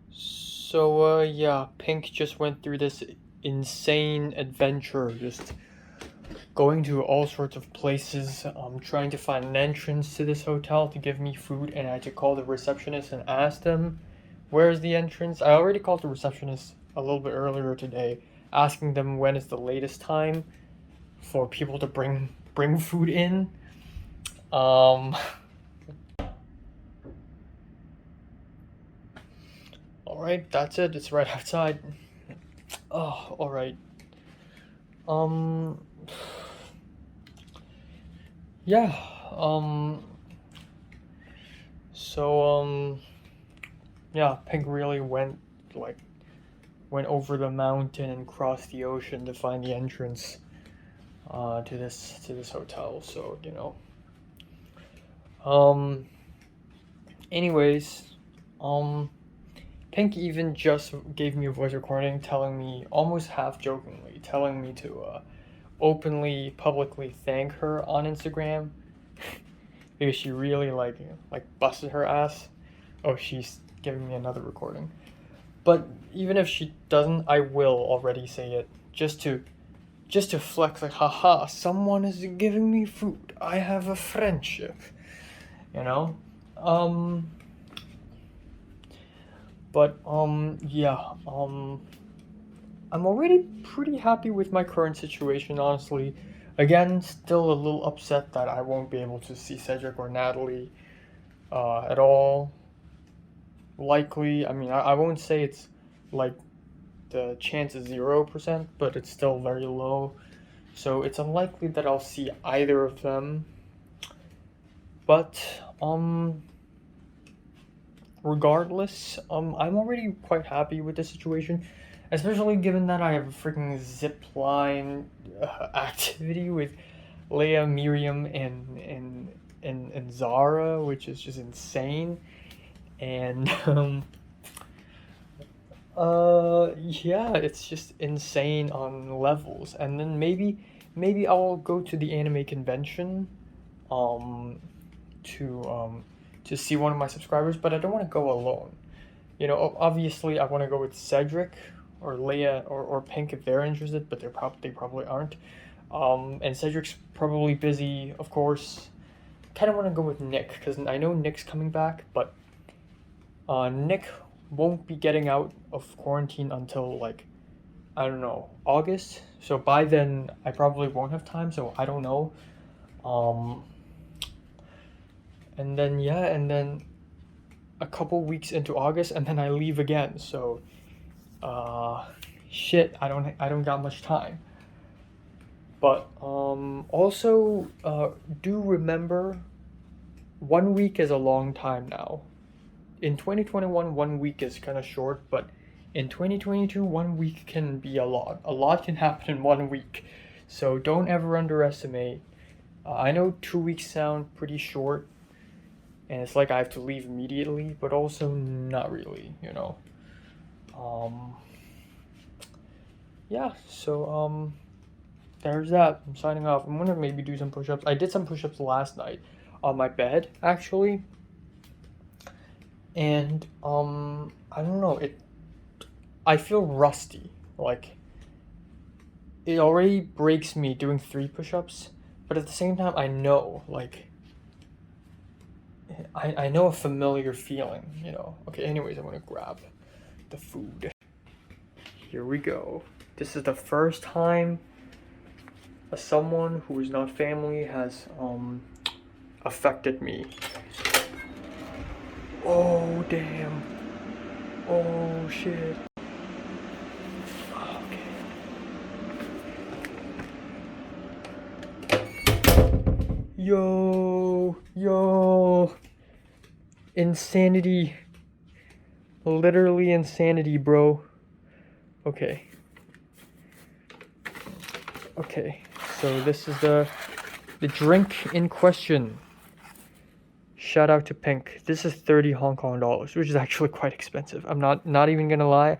So yeah, Pink just went through this insane adventure, just going to all sorts of places, trying to find an entrance to this hotel to give me food, and I had to call the receptionist and ask them, where's the entrance? I already called the receptionist a little bit earlier today, asking them when is the latest time for people to bring food in. Alright, that's it. It's right outside. Oh, alright. Yeah. So yeah, Pink really went over the mountain and crossed the ocean to find the entrance to this hotel. So anyways, um, Pink even just gave me a voice recording telling me, almost half jokingly, telling me to openly, publicly thank her on Instagram because she really busted her ass. Oh, she's giving me another recording. But even if she doesn't, I will already say it just to flex, like, haha, someone is giving me food. I have a friendship. You know? But yeah, I'm already pretty happy with my current situation, honestly. Again, still a little upset that I won't be able to see Cedric or Natalie at all. Likely, I mean, I won't say it's like the chance is 0%, but it's still very low. So it's unlikely that I'll see either of them. But regardless, I'm already quite happy with the situation, especially given that I have a freaking zip line activity with Leia, Miriam, and Zara, which is just insane. And yeah, it's just insane on levels. And then maybe I'll go to the anime convention um to see one of my subscribers, but I don't want to go alone. Obviously I want to go with Cedric or Leia or Pink if they're interested, but they probably aren't. And Cedric's probably busy, of course. Kind of want to go with Nick because I know Nick's coming back, but Nick won't be getting out of quarantine until I don't know, August. So by then I probably won't have time. So I don't know. And then yeah, and then a couple weeks into August, and then I leave again. So, shit, I don't got much time. But also do remember, 1 week is a long time now. In 2021, 1 week is kind of short, but in 2022, 1 week can be a lot. A lot can happen in 1 week. So don't ever underestimate. I know 2 weeks sound pretty short, and it's like I have to leave immediately, but also not really, Yeah, so there's that. I'm signing off. I'm gonna maybe do some push-ups. I did some push-ups last night on my bed, actually. And I don't know, I feel rusty. Like, it already breaks me doing 3 push-ups, but at the same time I know, I know a familiar feeling, Okay, anyways, I'm gonna grab the food. Here we go. This is the first time someone who is not family has affected me. Oh damn. Oh shit. Okay. Yo. Insanity. Literally insanity, bro. Okay. Okay. So this is the drink in question. Shout out to Pink. This is 30 Hong Kong dollars, which is actually quite expensive. I'm not even gonna lie.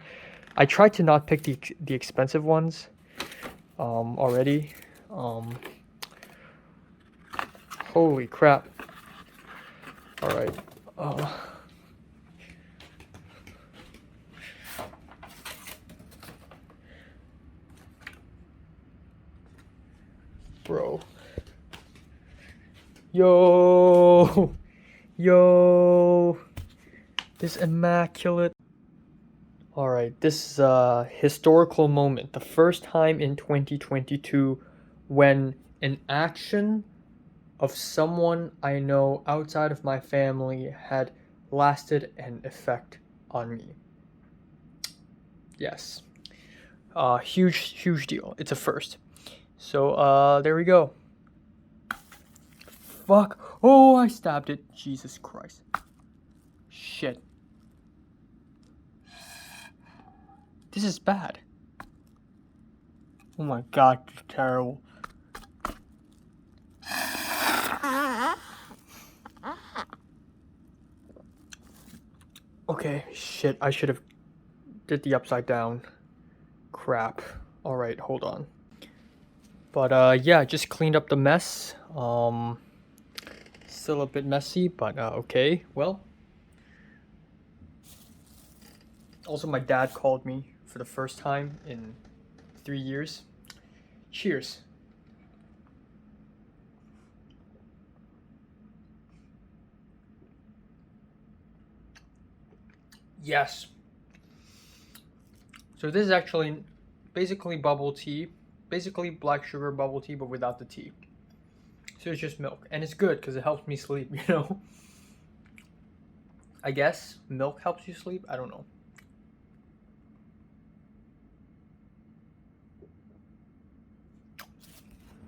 I tried to not pick the expensive ones already. Holy crap. All right. Bro. Yo. This immaculate. All right, this is a historical moment. The first time in 2022 when an action of someone I know outside of my family had lasted an effect on me. Yes. Huge deal. It's a first. So, there we go. Fuck. Oh, I stabbed it. Jesus Christ. Shit. This is bad. Oh my god, this is terrible. Okay, shit, I should have did the upside down. Crap. Alright, hold on. But yeah, just cleaned up the mess. Still a bit messy, but okay. Well, also my dad called me for the first time in 3 years. Cheers. Yes. So this is actually basically bubble tea. Basically black sugar bubble tea, but without the tea. So it's just milk. And it's good because it helps me sleep, you know? I guess milk helps you sleep. I don't know.